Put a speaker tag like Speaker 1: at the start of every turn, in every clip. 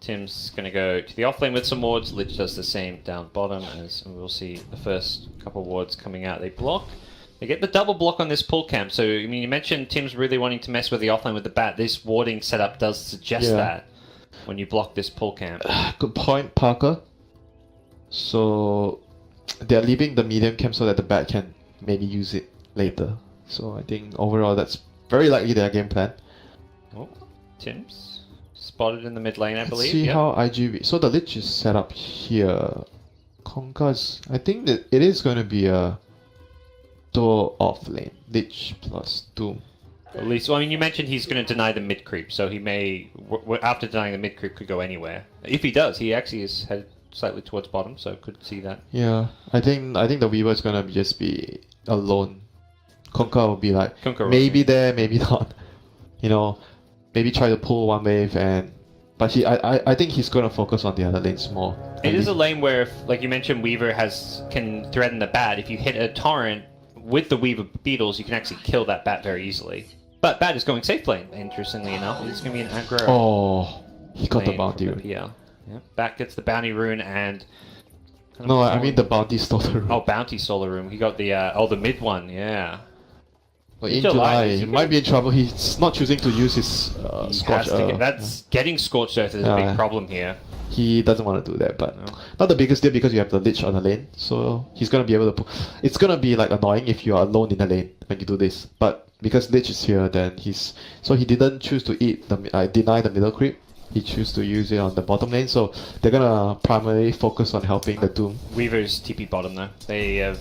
Speaker 1: Tim's going to go to the offlane with some wards. Lich does the same down bottom, as we'll see the first couple wards coming out. They block. They get the double block on this pull camp. So, I mean, you mentioned Tim's really wanting to mess with the offlane with the bat. This warding setup does suggest that when you block this pull camp.
Speaker 2: Good point, Parker. So, they're leaving the medium camp so that the bat can maybe use it later. So, I think overall that's very likely their game plan.
Speaker 1: Oh, Tim's spotted in the mid lane, I believe.
Speaker 2: Let's see how IGV... So, the Lich is set up here. Konka's... I think that it is going to be a dual offlane. Lich plus Doom.
Speaker 1: At least, well, I mean, you mentioned he's going to deny the mid creep, so he may, after denying the mid creep, could go anywhere. If he does, he actually is headed slightly towards bottom, so could see that.
Speaker 2: Yeah, I think the Weaver is going to just be alone. Konka will be like, maybe there, maybe not. You know, maybe try to pull one wave and... But I think he's going to focus on the other lanes more.
Speaker 1: It is a lane where, if, like you mentioned, Weaver can threaten the bat. If you hit a torrent with the Weaver beetles, you can actually kill that bat very easily. But bat is going safe lane, interestingly enough. It's going to be an aggro.
Speaker 2: Oh, he got the bounty rune.
Speaker 1: Yeah, bat gets the bounty rune and...
Speaker 2: No, I mean the bounty stole the rune.
Speaker 1: Oh, bounty stole the rune. He got the, the mid one, yeah.
Speaker 2: But in July, he might be in trouble. He's not choosing to use his Scorch Earth.
Speaker 1: Getting Scorched Earth is a big problem here.
Speaker 2: He doesn't want to do that, but not the biggest deal because you have the Lich on the lane. So he's going to be able to... It's going to be like annoying if you are alone in the lane when you do this. But because Lich is here, then he's... So he didn't choose to deny the middle creep. He chose to use it on the bottom lane. So they're going to primarily focus on helping the Doom.
Speaker 1: Weaver's TP bottom though. They have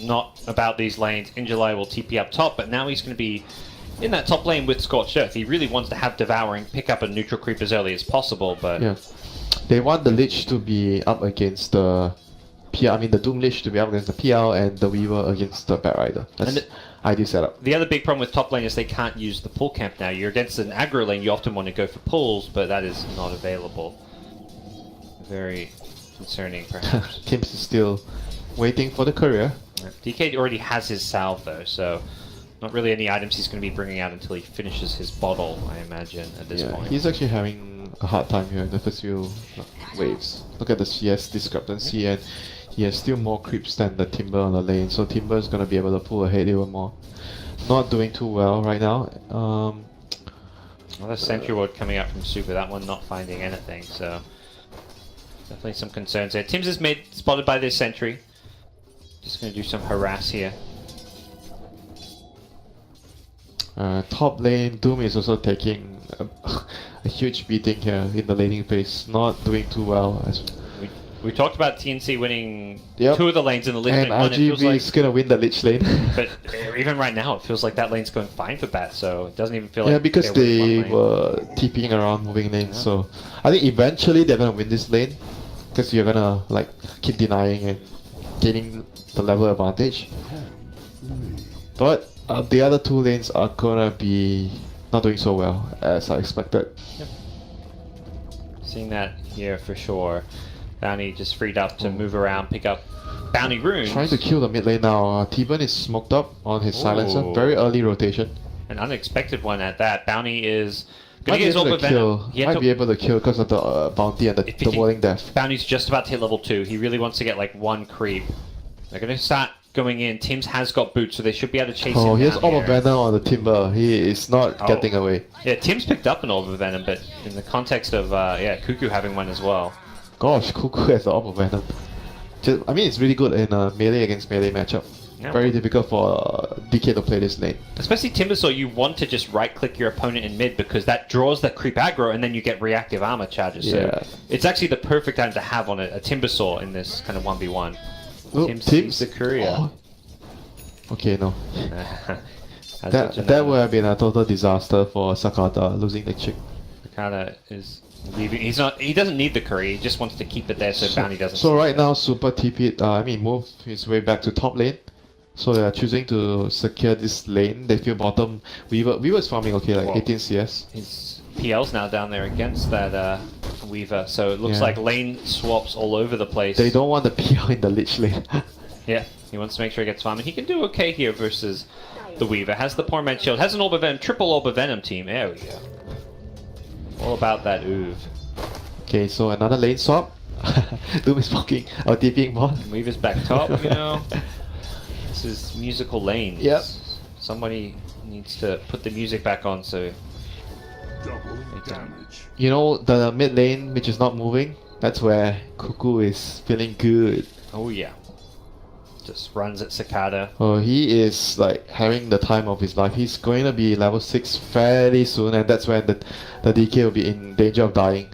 Speaker 1: not about these lanes. In July will TP up top, but now he's going to be in that top lane with Scorched Earth. He really wants to have Devouring, pick up a neutral creep as early as possible, but...
Speaker 2: Yeah. They want the Lich to be up against the PL. I mean, the Doom Lich to be up against the PL and the Weaver against the Bat Rider. That's the ideal setup.
Speaker 1: The other big problem with top lane is they can't use the pull camp now. You're against an aggro lane, you often want to go for pulls, but that is not available. Very concerning, perhaps.
Speaker 2: Tim's is still waiting for the courier.
Speaker 1: DK already has his salve, though, so not really any items he's going to be bringing out until he finishes his bottle, I imagine, at this point.
Speaker 2: He's actually having a hard time here in the first few waves. Look at the CS discrepancy, and he has still more creeps than the Timber on the lane, so Timber is going to be able to pull ahead even more. Not doing too well right now.
Speaker 1: Another Sentry Ward coming up from Super, that one not finding anything, so definitely some concerns there. Tim's is mid, spotted by this Sentry. Just going to do some harass here.
Speaker 2: Top lane, Doom is also taking a huge beating here in the laning phase. Not doing too well.
Speaker 1: We talked about TNC winning two of the lanes in the Lich lane.
Speaker 2: And RGB is going to win the Lich lane.
Speaker 1: But even right now, it feels like that lane's going fine for Bat, so it doesn't even feel like...
Speaker 2: Yeah, because they were TPing around moving lanes, so... I think eventually they're going to win this lane. Because you're going to like keep denying and gaining the level advantage. But the other two lanes are gonna be not doing so well as I expected.
Speaker 1: Yep. Seeing that here for sure. Bounty just freed up to move around, pick up bounty runes.
Speaker 2: Trying to kill the mid lane now. T-Burn is smoked up on his silencer. Very early rotation.
Speaker 1: An unexpected one at that. Bounty is gonna
Speaker 2: might
Speaker 1: get his
Speaker 2: be able to kill. Might be able to kill because of the bounty and the warding death.
Speaker 1: Bounty's just about to hit level 2. He really wants to get like one creep. They're gonna start going in. Tim's has got boots, so they should be able to chase him.
Speaker 2: Oh, he has Orb of Venom on the Timber. He is not getting away.
Speaker 1: Yeah, Tim's picked up an Orb of Venom, but in the context of Cuckoo having one as well.
Speaker 2: Gosh, Cuckoo has the Orb of Venom. I mean, it's really good in a melee against melee matchup. Yeah. Very difficult for DK to play this lane. Especially
Speaker 1: Timbersaw, you want to just right-click your opponent in mid because that draws that creep aggro and then you get reactive armor charges.
Speaker 2: Yeah.
Speaker 1: So it's actually the perfect time to have on a Timbersaw in this kind of 1v1.
Speaker 2: Tim's
Speaker 1: the courier.
Speaker 2: Oh. Okay, no. that would have been a total disaster for Sakata losing the chick.
Speaker 1: Sakata is leaving. He doesn't need the courier. He just wants to keep it there so Bounty doesn't.
Speaker 2: So right now, Super TP. Move his way back to top lane. So they are choosing to secure this lane. They feel bottom. Weaver's farming okay, like 18 CS.
Speaker 1: His PL's now down there against that Weaver. So it looks like lane swaps all over the place.
Speaker 2: They don't want the PL in the Lich lane.
Speaker 1: Yeah, he wants to make sure he gets farm. And he can do okay here versus the Weaver. Has the Poor Man's Shield. Has an Orb of Venom. Triple Orb of Venom team. There we go. All about that oov.
Speaker 2: Okay, so another lane swap. Doom is poking or TPing bot.
Speaker 1: Weaver's back top, you know. This is musical lanes.
Speaker 2: Yep.
Speaker 1: Somebody needs to put the music back on so
Speaker 3: Double damage.
Speaker 2: You know, the mid lane which is not moving, that's where Cuckoo is feeling good.
Speaker 1: oh yeah. Just runs at Cicada.
Speaker 2: Oh, he is like having the time of his life. He's going to be level 6 fairly soon, and that's when the DK will be in danger of dying.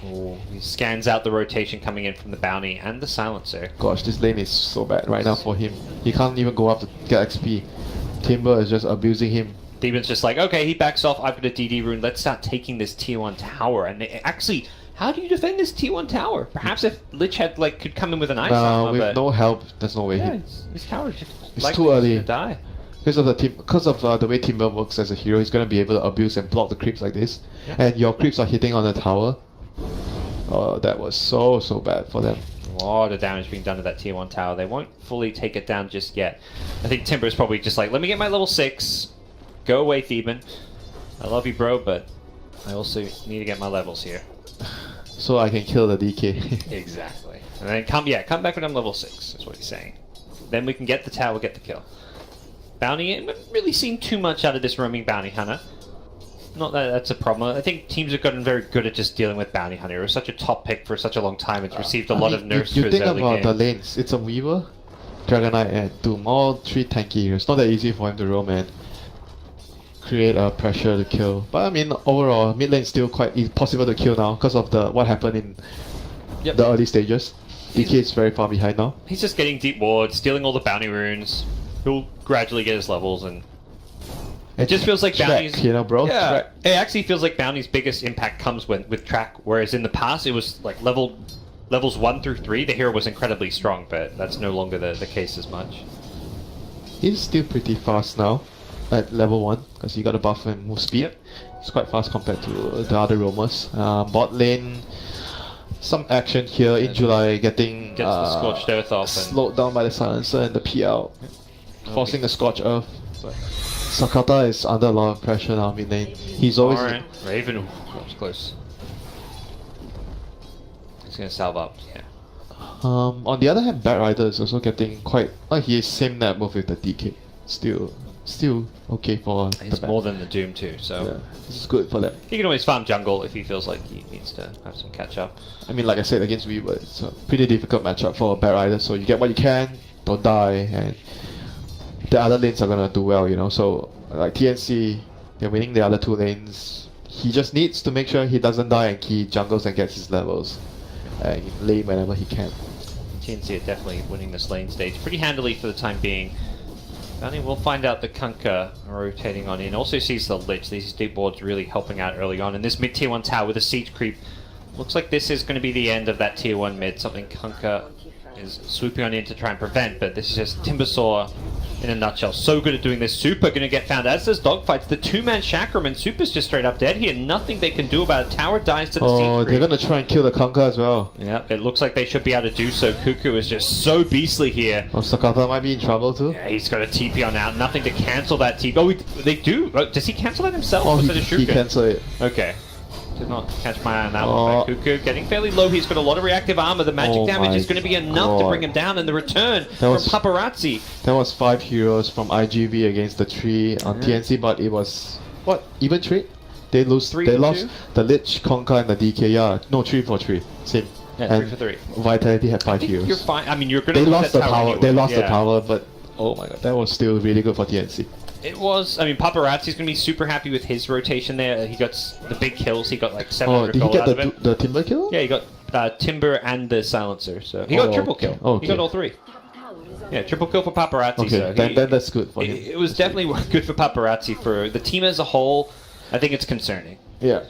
Speaker 1: Oh, he scans out the rotation coming in from the bounty and the silencer.
Speaker 2: Gosh, this lane is so bad right now for him. He can't even go up to get XP. Timber is just abusing him.
Speaker 1: Demon's just like, okay, he backs off, I've got a DD rune, let's start taking this tier 1 tower. And actually, how do you defend this tier 1 tower? Perhaps if Lich had, like, could come in with an ice armor,
Speaker 2: with
Speaker 1: but
Speaker 2: no help, there's no way.
Speaker 1: yeah, his tower just
Speaker 2: It's
Speaker 1: likely
Speaker 2: too early.
Speaker 1: to die.
Speaker 2: Because of the way Timber works as a hero, he's gonna be able to abuse and block the creeps like this.
Speaker 1: Yeah.
Speaker 2: And your creeps are hitting on the tower. Oh, that was so bad for them.
Speaker 1: A lot of damage being done to that tier 1 tower. They won't fully take it down just yet. I think Timber is probably just like, let me get my level 6. Go away, Theban. I love you, bro, but I also need to get my levels here.
Speaker 2: So I can kill the DK.
Speaker 1: Exactly. And then come back when I'm level 6, is what he's saying. Then we can get the tower, get the kill. Bounty, I haven't really seen too much out of this roaming bounty hunter. Not that that's a problem. I think teams have gotten very good at just dealing with bounty hunter. It was such a top pick for such a long time. It's received a lot of nerfs
Speaker 2: You
Speaker 1: for his
Speaker 2: think
Speaker 1: early
Speaker 2: about
Speaker 1: game.
Speaker 2: the lanes. It's a Weaver, Dragon Knight, and Doom. All 3 tanky heroes. Not that easy for him to roam and create a pressure to kill. But I mean, overall, mid lane is still quite possible to kill now because of what happened in
Speaker 1: Yep.
Speaker 2: the early stages. DK is very far behind now.
Speaker 1: He's just getting deep wards, stealing all the bounty runes. He'll gradually get his levels, and it just feels like
Speaker 2: Track,
Speaker 1: bounties.
Speaker 2: you know, bro.
Speaker 1: Yeah,
Speaker 2: Track.
Speaker 1: it actually feels like bounty's biggest impact comes with track. Whereas in the past, it was like levels 1 through 3. The hero was incredibly strong, but that's no longer the case as much.
Speaker 2: He's still pretty fast now at level 1 because he got a buff and move speed.
Speaker 1: Yep.
Speaker 2: It's quite fast compared to the other roamers. Bot lane, some action here in July, getting
Speaker 1: Gets the Scorched Earth off and
Speaker 2: slowed down by the silencer and the PL, forcing a Scorch Earth. But Sakata is under a lot of pressure now mid lane. He's always
Speaker 1: Alright, Raven. Ooh, that was close. He's gonna salve up. Yeah.
Speaker 2: on the other hand, Bat Rider is also getting quite he is same net both with the DK. Still okay for
Speaker 1: He's
Speaker 2: the
Speaker 1: more than the Doom too, so
Speaker 2: yeah, this is good for them.
Speaker 1: he can always farm jungle if he feels like he needs to have some catch up.
Speaker 2: I mean, like I said, against Weaver, it's a pretty difficult matchup for a Bat Rider, so you get what you can, don't die, and the other lanes are gonna do well, you know. So, like TNC, they're winning the other 2 lanes. He just needs to make sure he doesn't die and he jungles and gets his levels. And lane whenever he can.
Speaker 1: TNC are definitely winning this lane stage pretty handily for the time being. Bounty will find out the Kunkka rotating on in. Also sees the Lich. These deep boards really helping out early on. And this mid tier 1 tower with a siege creep. Looks like this is going to be the end of that tier 1 mid. Something Kunkka is swooping on in to try and prevent. But this is just Timbersaw in a nutshell. So good at doing this. Super going to get found. As does Dogfights. The 2-man Chakram and Super's just straight up dead here. Nothing they can do about it. Tower dies to the siege
Speaker 2: Oh,
Speaker 1: creep.
Speaker 2: they're gonna try and kill the Kunkka as well.
Speaker 1: Yeah, it looks like they should be able to do so. Cuckoo is just so beastly here.
Speaker 2: Oh, Sakata might be in trouble too.
Speaker 1: Yeah, he's got a TP on out. Nothing to cancel that TP. Oh, they do. Does he cancel that himself?
Speaker 2: Oh,
Speaker 1: Or is it a
Speaker 2: he
Speaker 1: Shuken?
Speaker 2: cancelled it.
Speaker 1: Okay. Did not catch my eye on that
Speaker 2: Oh.
Speaker 1: one. But Cuckoo getting fairly low. He's got a lot of reactive armor. The magic
Speaker 2: Oh
Speaker 1: damage
Speaker 2: my
Speaker 1: is going to be enough to
Speaker 2: God.
Speaker 1: bring him down. And the return
Speaker 2: That
Speaker 1: from
Speaker 2: was-
Speaker 1: Paparazi.
Speaker 2: That was 5 heroes from IGV against the 3 on TNC, but it was what, even trade? They lost
Speaker 1: 3
Speaker 2: they
Speaker 1: for
Speaker 2: lost
Speaker 1: 2?
Speaker 2: the Lich, Kunkka and the DK, yeah. No, 3 for 3. Same.
Speaker 1: Yeah,
Speaker 2: And
Speaker 1: 3 for 3.
Speaker 2: Vitality had 5
Speaker 1: I think
Speaker 2: heroes.
Speaker 1: you're fine. I mean, you're going to
Speaker 2: They
Speaker 1: lose
Speaker 2: lost
Speaker 1: that
Speaker 2: the tower.
Speaker 1: anyway.
Speaker 2: They lost the
Speaker 1: Yeah.
Speaker 2: tower, but oh my god, that was still really good for TNC.
Speaker 1: It was. I mean, Paparazzi's going to be super happy with his rotation there. He got the big kills. He got like
Speaker 2: Oh,
Speaker 1: 700
Speaker 2: did he
Speaker 1: gold
Speaker 2: get
Speaker 1: out of it.
Speaker 2: the Timber kill?
Speaker 1: Yeah, he got Timber and the Silencer, so he got
Speaker 2: Oh,
Speaker 1: triple
Speaker 2: okay.
Speaker 1: kill.
Speaker 2: Okay.
Speaker 1: He got all 3. Yeah, triple kill for Paparazzi.
Speaker 2: Okay,
Speaker 1: So
Speaker 2: then that's good for him.
Speaker 1: it was definitely good for Paparazzi. For the team as a whole, I think it's concerning
Speaker 2: Yeah.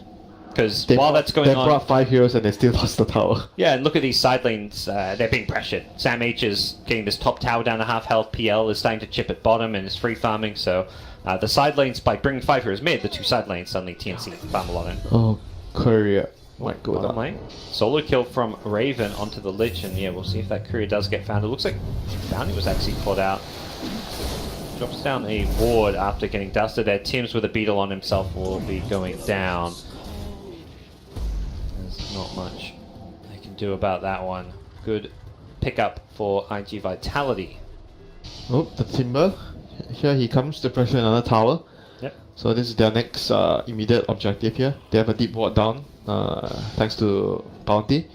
Speaker 1: because
Speaker 2: They
Speaker 1: while
Speaker 2: brought-
Speaker 1: that's going
Speaker 2: they
Speaker 1: on,
Speaker 2: brought 5 heroes and they still lost the tower.
Speaker 1: yeah, and look at these side lanes. They're being pressured. Sam H is getting this top tower down to half health. PL is starting to chip at bottom and is free farming. So the side lanes, by bringing 5 heroes mid, the 2 side lanes suddenly TNC farm a lot in.
Speaker 2: Oh, Courier might go
Speaker 1: Bottom
Speaker 2: down.
Speaker 1: lane. Solo kill from Raven onto the Lich, and yeah, we'll see if that courier does get found. It looks like Bounty was actually caught out. Drops down a ward after getting dusted there. Tim's with a beetle on himself will be going down. As Not much they can do about that one. Good pickup for IG Vitality.
Speaker 2: Oh, the Timber. Here he comes to pressure another tower.
Speaker 1: Yep.
Speaker 2: So this is their next immediate objective here. They have a deep ward down, thanks to Bounty.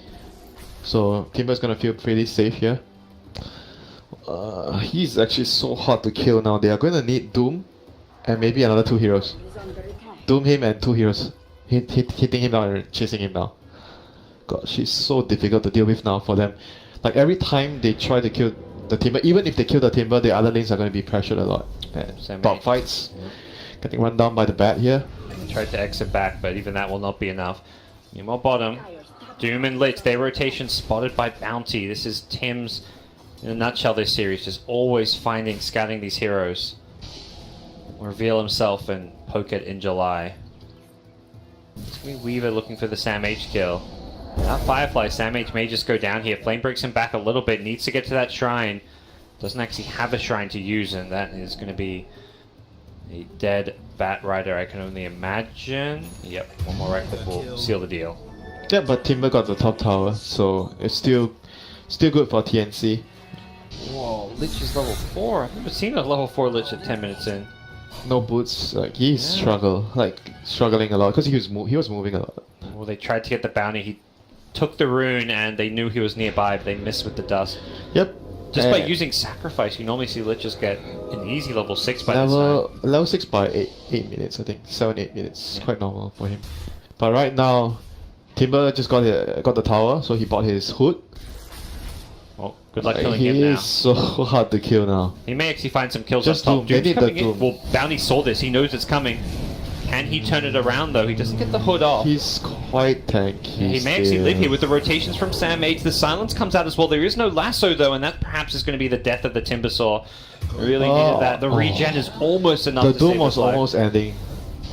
Speaker 2: So Timber's gonna feel pretty safe here. He's actually so hard to kill now. They are going to need Doom and maybe another 2 heroes. Doom him and 2 heroes. Hitting him down and chasing him down. God, she's so difficult to deal with now for them. Like every time they try to kill the Timber, even if they kill the Timber, the other lanes are going to be pressured a lot. And dog fights. Getting run down by the bat here.
Speaker 1: Tried to exit back, but even that will not be enough. Meanwhile, bottom. Doom and Lich, their rotation spotted by Bounty. This is Tim's, in a nutshell, this series. Just always scouting these heroes. Reveal himself and poke it in July. It's going to be Weaver looking for the Sam H kill. That Firefly, Sam H may just go down here. Flame breaks him back a little bit. Needs to get to that shrine. Doesn't actually have a shrine to use, and that is going to be a dead Bat Rider, I can only imagine. Yep, one more right click will seal the deal.
Speaker 2: Yeah, but Timber got the top tower, so it's still good for TNC.
Speaker 1: Whoa, Lich is level 4. I've never seen a level 4 Lich at 10 minutes in.
Speaker 2: No boots, like he's struggling a lot because he was moving a lot.
Speaker 1: Well, they tried to get the bounty. He took the rune and they knew he was nearby, but they missed with the dust.
Speaker 2: Yep.
Speaker 1: Just by using sacrifice, you normally see Liches get an easy level 6 by this time.
Speaker 2: Level 6 by 8 minutes, I think. 7-8 minutes, quite normal for him. But right now, Timber just got the tower, so he bought his hood.
Speaker 1: Well, good luck killing him now.
Speaker 2: He is so hard to kill now.
Speaker 1: He may actually find some kills
Speaker 2: Just
Speaker 1: on top.
Speaker 2: Doom. They need the
Speaker 1: Doom's coming in.
Speaker 2: Doom.
Speaker 1: Well, Bounty saw this. He knows it's coming. Can he turn it around though? He doesn't get the hood off.
Speaker 2: He's quite tanky.
Speaker 1: He may actually live here with the rotations from Sam H. The silence comes out as well. There is no lasso though, and that perhaps is going to be the death of the Timbersaw. Really needed that. The regen is almost enough.
Speaker 2: The
Speaker 1: to
Speaker 2: Doom
Speaker 1: save
Speaker 2: was
Speaker 1: his life.
Speaker 2: almost ending.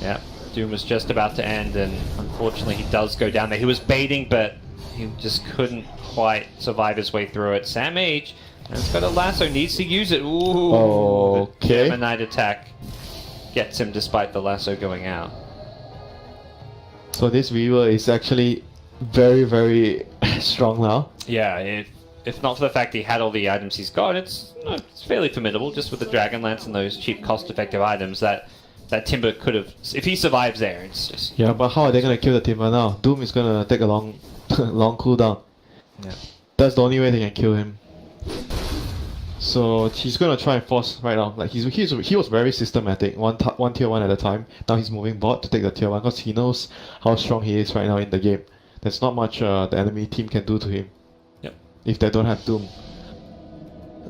Speaker 1: Yeah, Doom was just about to end, and unfortunately he does go down there. He was baiting, but he just couldn't quite survive his way through it. Sam H. has got a lasso, needs to use it. Ooh,
Speaker 2: okay.
Speaker 1: The Gemini attack gets him despite the lasso going out.
Speaker 2: So this Weaver is actually very, very strong now.
Speaker 1: Yeah, if not for the fact he had all the items he's got, it's fairly formidable. Just with the Dragon Lance and those cheap, cost-effective items that Timber could have. If he survives there, it's just.
Speaker 2: Yeah, but how are they gonna kill the Timber now? Doom is gonna take a long cooldown.
Speaker 1: Yeah.
Speaker 2: That's the only way they can kill him. So he's gonna try and force right now. Like he was very systematic, one tier 1 at a time. Now he's moving bot to take the tier 1 because he knows how strong he is right now in the game. There's not much the enemy team can do to him.
Speaker 1: Yep.
Speaker 2: If they don't have Doom.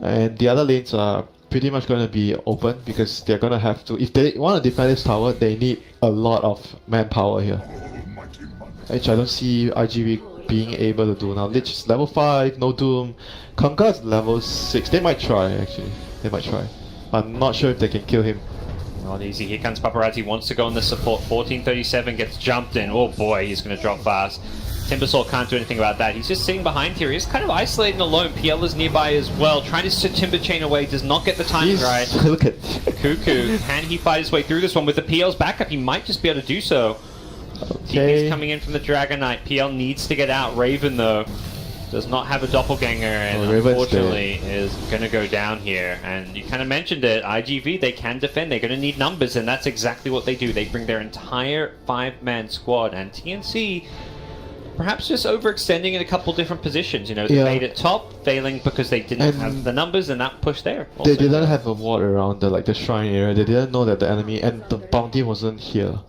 Speaker 2: And the other lanes are pretty much gonna be open because they're gonna have to. If they want to defend this tower, they need a lot of manpower here, which I don't see IGV being able to do now. Lich is level 5, no Doom. Conquer is level 6. They might try actually. They might try. I'm not sure if they can kill him.
Speaker 1: Not easy. Here comes Paparazi. Wants to go on the support. 1437 gets jumped in. Oh boy, he's going to drop fast. Timbersaw can't do anything about that. He's just sitting behind here. He's kind of isolated and alone. PL is nearby as well. Trying to sit Timber Chain away. Does not get the timing right.
Speaker 2: Look at
Speaker 1: Cuckoo. Can he fight his way through this one? With the PL's backup, he might just be able to do so.
Speaker 2: Okay.
Speaker 1: TP's coming in from the Dragon Knight. PL needs to get out. Raven, though, does not have a doppelganger and unfortunately is going to go down here. And you kind of mentioned it, IGV, they can defend. They're going to need numbers, and that's exactly what they do. They bring their entire 5-man squad, and TNC perhaps just overextending in a couple different positions. You know, they made it top, failing because they didn't have the numbers, and that pushed there.
Speaker 2: They didn't have a ward around the shrine area. They didn't know that the enemy and the bounty wasn't here.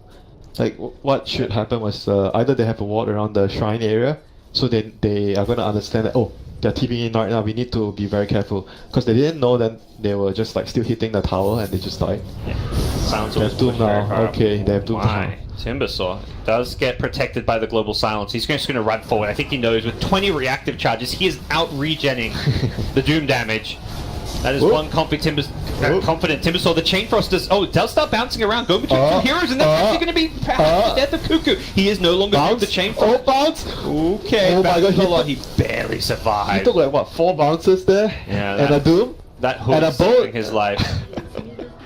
Speaker 2: Like, what should happen was either they have a ward around the shrine area, so they are going to understand that, oh, they're TPing in right now, we need to be very careful. Because they didn't know that they were just like still hitting the tower and they just died.
Speaker 1: Yeah. Sounds
Speaker 2: they have Doom now. Okay, they have Doom now.
Speaker 1: Timbersaw does get protected by the global silence. He's just going to run forward. I think he knows with 20 reactive charges, he is out regenning the Doom damage. That is one confident Timbersaw. The Chain Frost does. Oh, it does start bouncing around. Go between two heroes, and that's actually going to be perhaps the death of Cuckoo. He is no longer with the Chain Frost.
Speaker 2: Oh, bounce!
Speaker 1: Okay,
Speaker 2: oh my god,
Speaker 1: he barely survived.
Speaker 2: He took like what, 4 bounces there?
Speaker 1: Yeah,
Speaker 2: and a Doom?
Speaker 1: That hook is saving his life.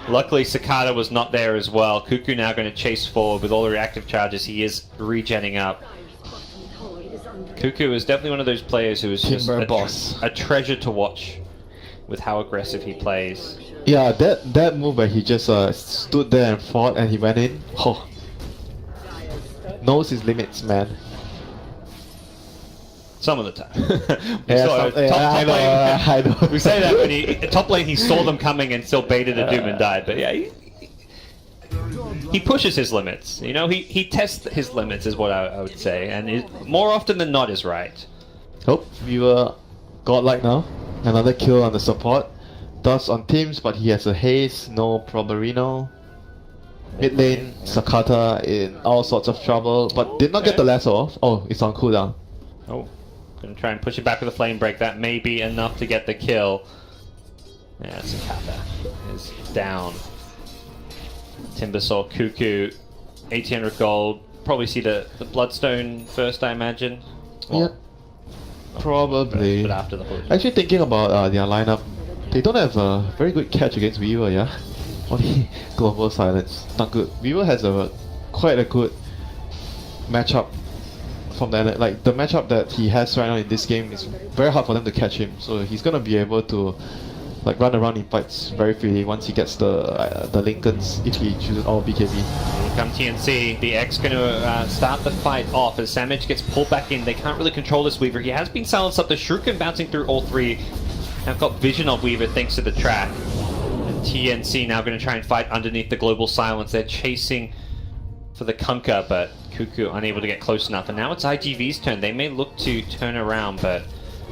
Speaker 1: Luckily, Cicada was not there as well. Cuckoo now going to chase forward with all the reactive charges. He is regenning up. Cuckoo is definitely one of those players who is just
Speaker 2: Timber
Speaker 1: a,
Speaker 2: boss.
Speaker 1: a treasure to watch with how aggressive he plays.
Speaker 2: Yeah, that move where he just stood there and fought and he went in. Oh. Knows his limits, man.
Speaker 1: Some of the time.
Speaker 2: I know.
Speaker 1: We say that when top lane he saw them coming and still baited a Doom and died. But yeah, he pushes his limits. You know, he tests his limits is what I would say, and more often than not is right.
Speaker 2: Oh, we were godlike now. Another kill on the support. Dust on teams, but he has a haze, no Proberino. Mid lane, Sakata in all sorts of trouble, but did not get the lasso off. Oh, it's on cooldown.
Speaker 1: Oh, gonna try and push it back with a flame break. That may be enough to get the kill. Yeah, Sakata is down. Timber saw Cuckoo, 1800 gold. Probably see the Bloodstone first, I imagine. Well,
Speaker 2: Yep. Probably.
Speaker 1: But after the hood.
Speaker 2: Actually, thinking about their lineup, they don't have a very good catch against Weaver, yeah? Only global silence. Not good. Weaver has quite a good matchup from the matchup that he has right now in this game is very hard for them to catch him. So he's gonna be able to like run around in fights very freely once he gets the Lincolns if he chooses all BKB.
Speaker 1: Here come TNC. The X going to start the fight off as Samage gets pulled back in. They can't really control this Weaver. He has been silenced up. The Shuriken bouncing through all three. I've got vision of Weaver thanks to the track. And TNC now going to try and fight underneath the global silence. They're chasing for the Kunkka, but Cuckoo unable to get close enough. And now it's IGV's turn. They may look to turn around, but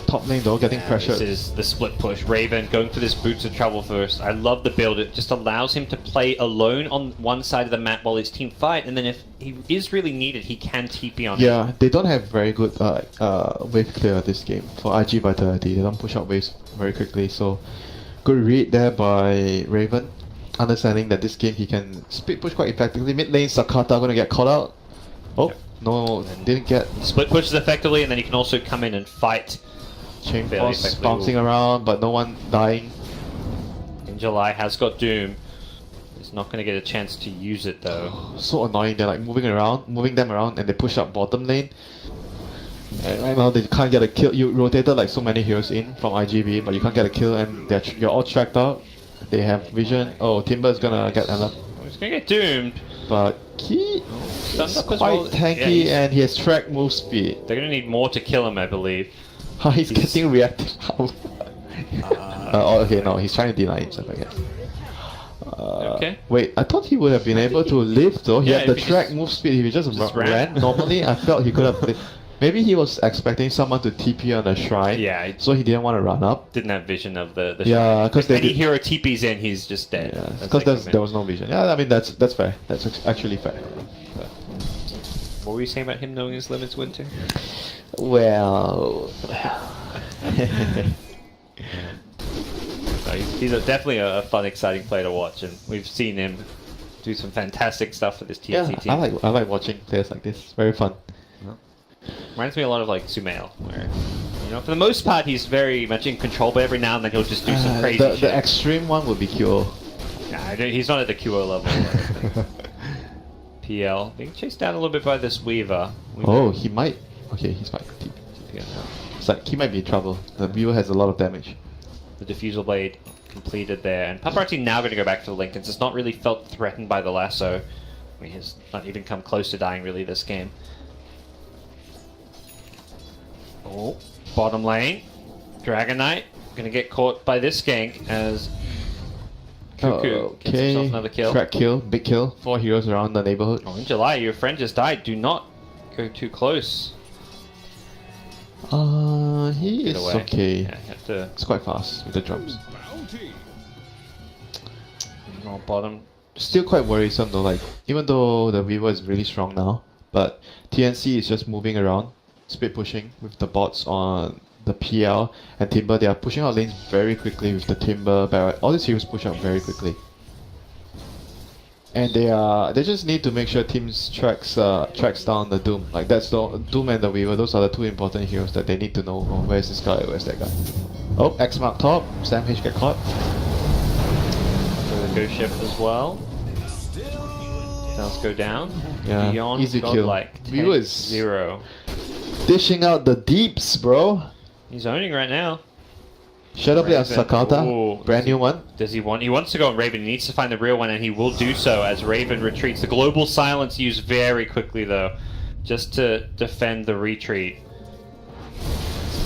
Speaker 2: Top lane though, getting pressured.
Speaker 1: this is the split push. Raven going for this Boots of Trouble first. I love the build. It just allows him to play alone on one side of the map while his team fight, and then if he is really needed, he can TP on
Speaker 2: Yeah, they don't have very good wave clear this game for IG Vitality. They don't push out waves very quickly, so good read there by Raven. Understanding that this game he can split push quite effectively. Mid lane, Sakata gonna get caught out. Oh, no, didn't get.
Speaker 1: Split pushes effectively, and then he can also come in and fight.
Speaker 2: Chain
Speaker 1: Fairly
Speaker 2: Force
Speaker 1: effectively.
Speaker 2: bouncing around, but no one dying.
Speaker 1: In July has got Doom. He's not going to get a chance to use it though.
Speaker 2: So annoying, they're like moving them around, and they push up bottom lane. And right now they can't get a kill. You rotated like so many heroes in from IGB, but you can't get a kill, and you're all tracked out. They have vision. Oh, Timber's gonna get another.
Speaker 1: He's going to get doomed.
Speaker 2: But he
Speaker 1: Stunned
Speaker 2: is
Speaker 1: up as
Speaker 2: quite
Speaker 1: well.
Speaker 2: tanky,
Speaker 1: Yeah,
Speaker 2: and he has track move speed.
Speaker 1: They're going to need more to kill him, I believe.
Speaker 2: He's getting reactive. Oh, okay, no, he's trying to deny himself, I guess.
Speaker 1: Okay.
Speaker 2: Wait, I thought he would have been able to live though. He
Speaker 1: Yeah,
Speaker 2: had the
Speaker 1: if he
Speaker 2: track
Speaker 1: just-
Speaker 2: move speed. If he just
Speaker 1: ran.
Speaker 2: ran normally, I felt he could have lived. Maybe he was expecting someone to TP on the shrine.
Speaker 1: Yeah,
Speaker 2: So he didn't want to run up.
Speaker 1: didn't have vision of the
Speaker 2: Yeah,
Speaker 1: shrine.
Speaker 2: because
Speaker 1: If
Speaker 2: they
Speaker 1: any
Speaker 2: did-
Speaker 1: hero TPs in, he's just dead.
Speaker 2: Yeah,
Speaker 1: That's
Speaker 2: because
Speaker 1: like
Speaker 2: there was no vision. Yeah, I mean that's fair. That's actually fair.
Speaker 1: What were you saying about him knowing his limits, Winter?
Speaker 2: Well.
Speaker 1: So he's definitely a fun, exciting player to watch, and we've seen him do some fantastic stuff for this TNC
Speaker 2: Yeah,
Speaker 1: team.
Speaker 2: I like watching players like this. Very fun.
Speaker 1: Reminds me a lot of like Sumail, where for the most part he's very much in control, but every now and then he'll just do some crazy shit.
Speaker 2: The extreme one would be QO.
Speaker 1: He's not at the QO level. PL being chased down a little bit by this Weaver.
Speaker 2: Oh, he might. Okay, he's fine. It's like he might be in trouble. The Weaver has a lot of damage.
Speaker 1: The Diffusal Blade completed there, and Paparazi now going to go back to the Lincolns. It's not really felt threatened by the lasso. I mean, he's not even come close to dying really this game. Oh, bottom lane. Dragon Knight going to get caught by this gank as Cuckoo gets himself another kill.
Speaker 2: Track kill, big kill. 4 heroes around the neighborhood.
Speaker 1: Oh, in July, your friend just died. Do not go too close.
Speaker 2: He
Speaker 1: Get
Speaker 2: is
Speaker 1: away.
Speaker 2: okay.
Speaker 1: Yeah, you have to.
Speaker 2: It's quite fast with the drums.
Speaker 1: Oh, bottom.
Speaker 2: Still quite worrisome though, like, even though the Weaver is really strong now, but TNC is just moving around, speed pushing with the bots on the PL and Timber. They are pushing out lanes very quickly with the Timber, Barrett. All these heroes push out very quickly. And they just need to make sure teams tracks down the Doom. Like that's the Doom and the Weaver, those are the 2 important heroes that they need to know. Oh, where's this guy, where's that guy? Oh, X mark top, Sam H get caught.
Speaker 1: So the Ghost Shift as well. Does go down.
Speaker 2: Yeah,
Speaker 1: Beyond
Speaker 2: easy kill.
Speaker 1: godlike.
Speaker 2: Weaver is
Speaker 1: 0.
Speaker 2: Dishing out the deeps, bro.
Speaker 1: He's owning right now.
Speaker 2: Shadow Blade on
Speaker 1: Raven.
Speaker 2: Sakata,
Speaker 1: Ooh.
Speaker 2: brand new one.
Speaker 1: Does he want? He wants to go on Raven. He needs to find the real one, and he will do so as Raven retreats. The global silence used very quickly, though, just to defend the retreat.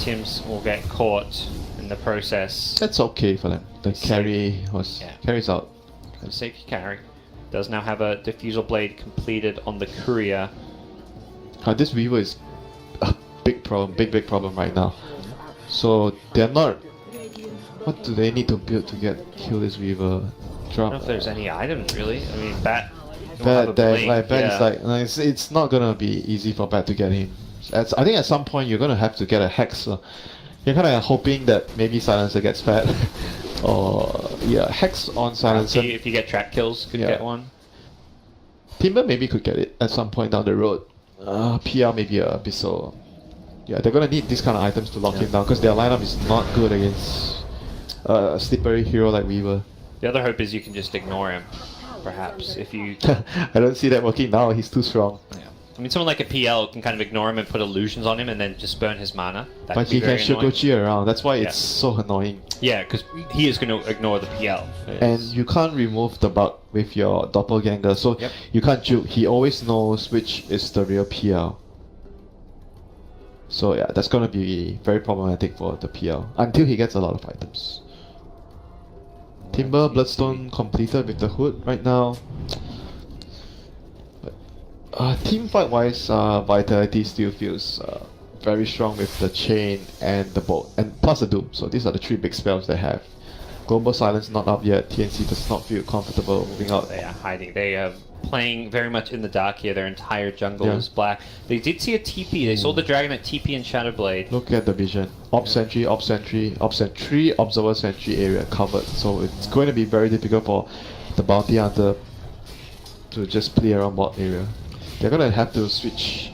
Speaker 1: Tims will get caught in the process.
Speaker 2: That's okay for them. The carry was carries out.
Speaker 1: Good safety carry. Does now have a diffusal blade completed on the courier.
Speaker 2: This Weaver is a big problem, big problem right now. So they're not. What do they need to build to kill this Weaver?
Speaker 1: I
Speaker 2: Drop.
Speaker 1: don't know if there's any items really. I mean, Bat.
Speaker 2: Bat is like it's not gonna be easy for Bat to get him. I think at some point you're gonna have to get a Hex. You're kind of hoping that maybe Silencer gets fat, or Hex on Silencer.
Speaker 1: If you get track kills, could get one.
Speaker 2: Timber maybe could get it at some point down the road. PR maybe a bit so. Yeah, they're gonna need these kind of items to lock him down because their lineup is not good against a slippery hero like Weaver.
Speaker 1: The other hope is you can just ignore him, perhaps, if you...
Speaker 2: I don't see that working now, he's too strong.
Speaker 1: Yeah. I mean, someone like a PL can kind of ignore him and put illusions on him and then just burn his mana. That
Speaker 2: But he can Shogochi around, that's why it's so annoying.
Speaker 1: Yeah, because he is going to ignore the PL.
Speaker 2: And you can't remove the bug with your doppelganger, so you can't juke. He always knows which is the real PL. So yeah, that's gonna be very problematic for the PL until he gets a lot of items. Timber, Bloodstone completed with the hood right now. But, team fight wise, Vitality still feels very strong with the chain and the bolt, and plus the Doom. So these are the three big spells they have. Global Silence not up yet. TNC does not feel comfortable moving out.
Speaker 1: They are hiding. They are playing very much in the dark here. Their entire jungle is black. They did see a TP. They saw the dragon at TP and Shadowblade.
Speaker 2: Look at the vision. Op Sentry, Op Sentry, Op Sentry, Observer Sentry area covered. So it's going to be very difficult for the Bounty Hunter to just play around bot area. They're going to have to switch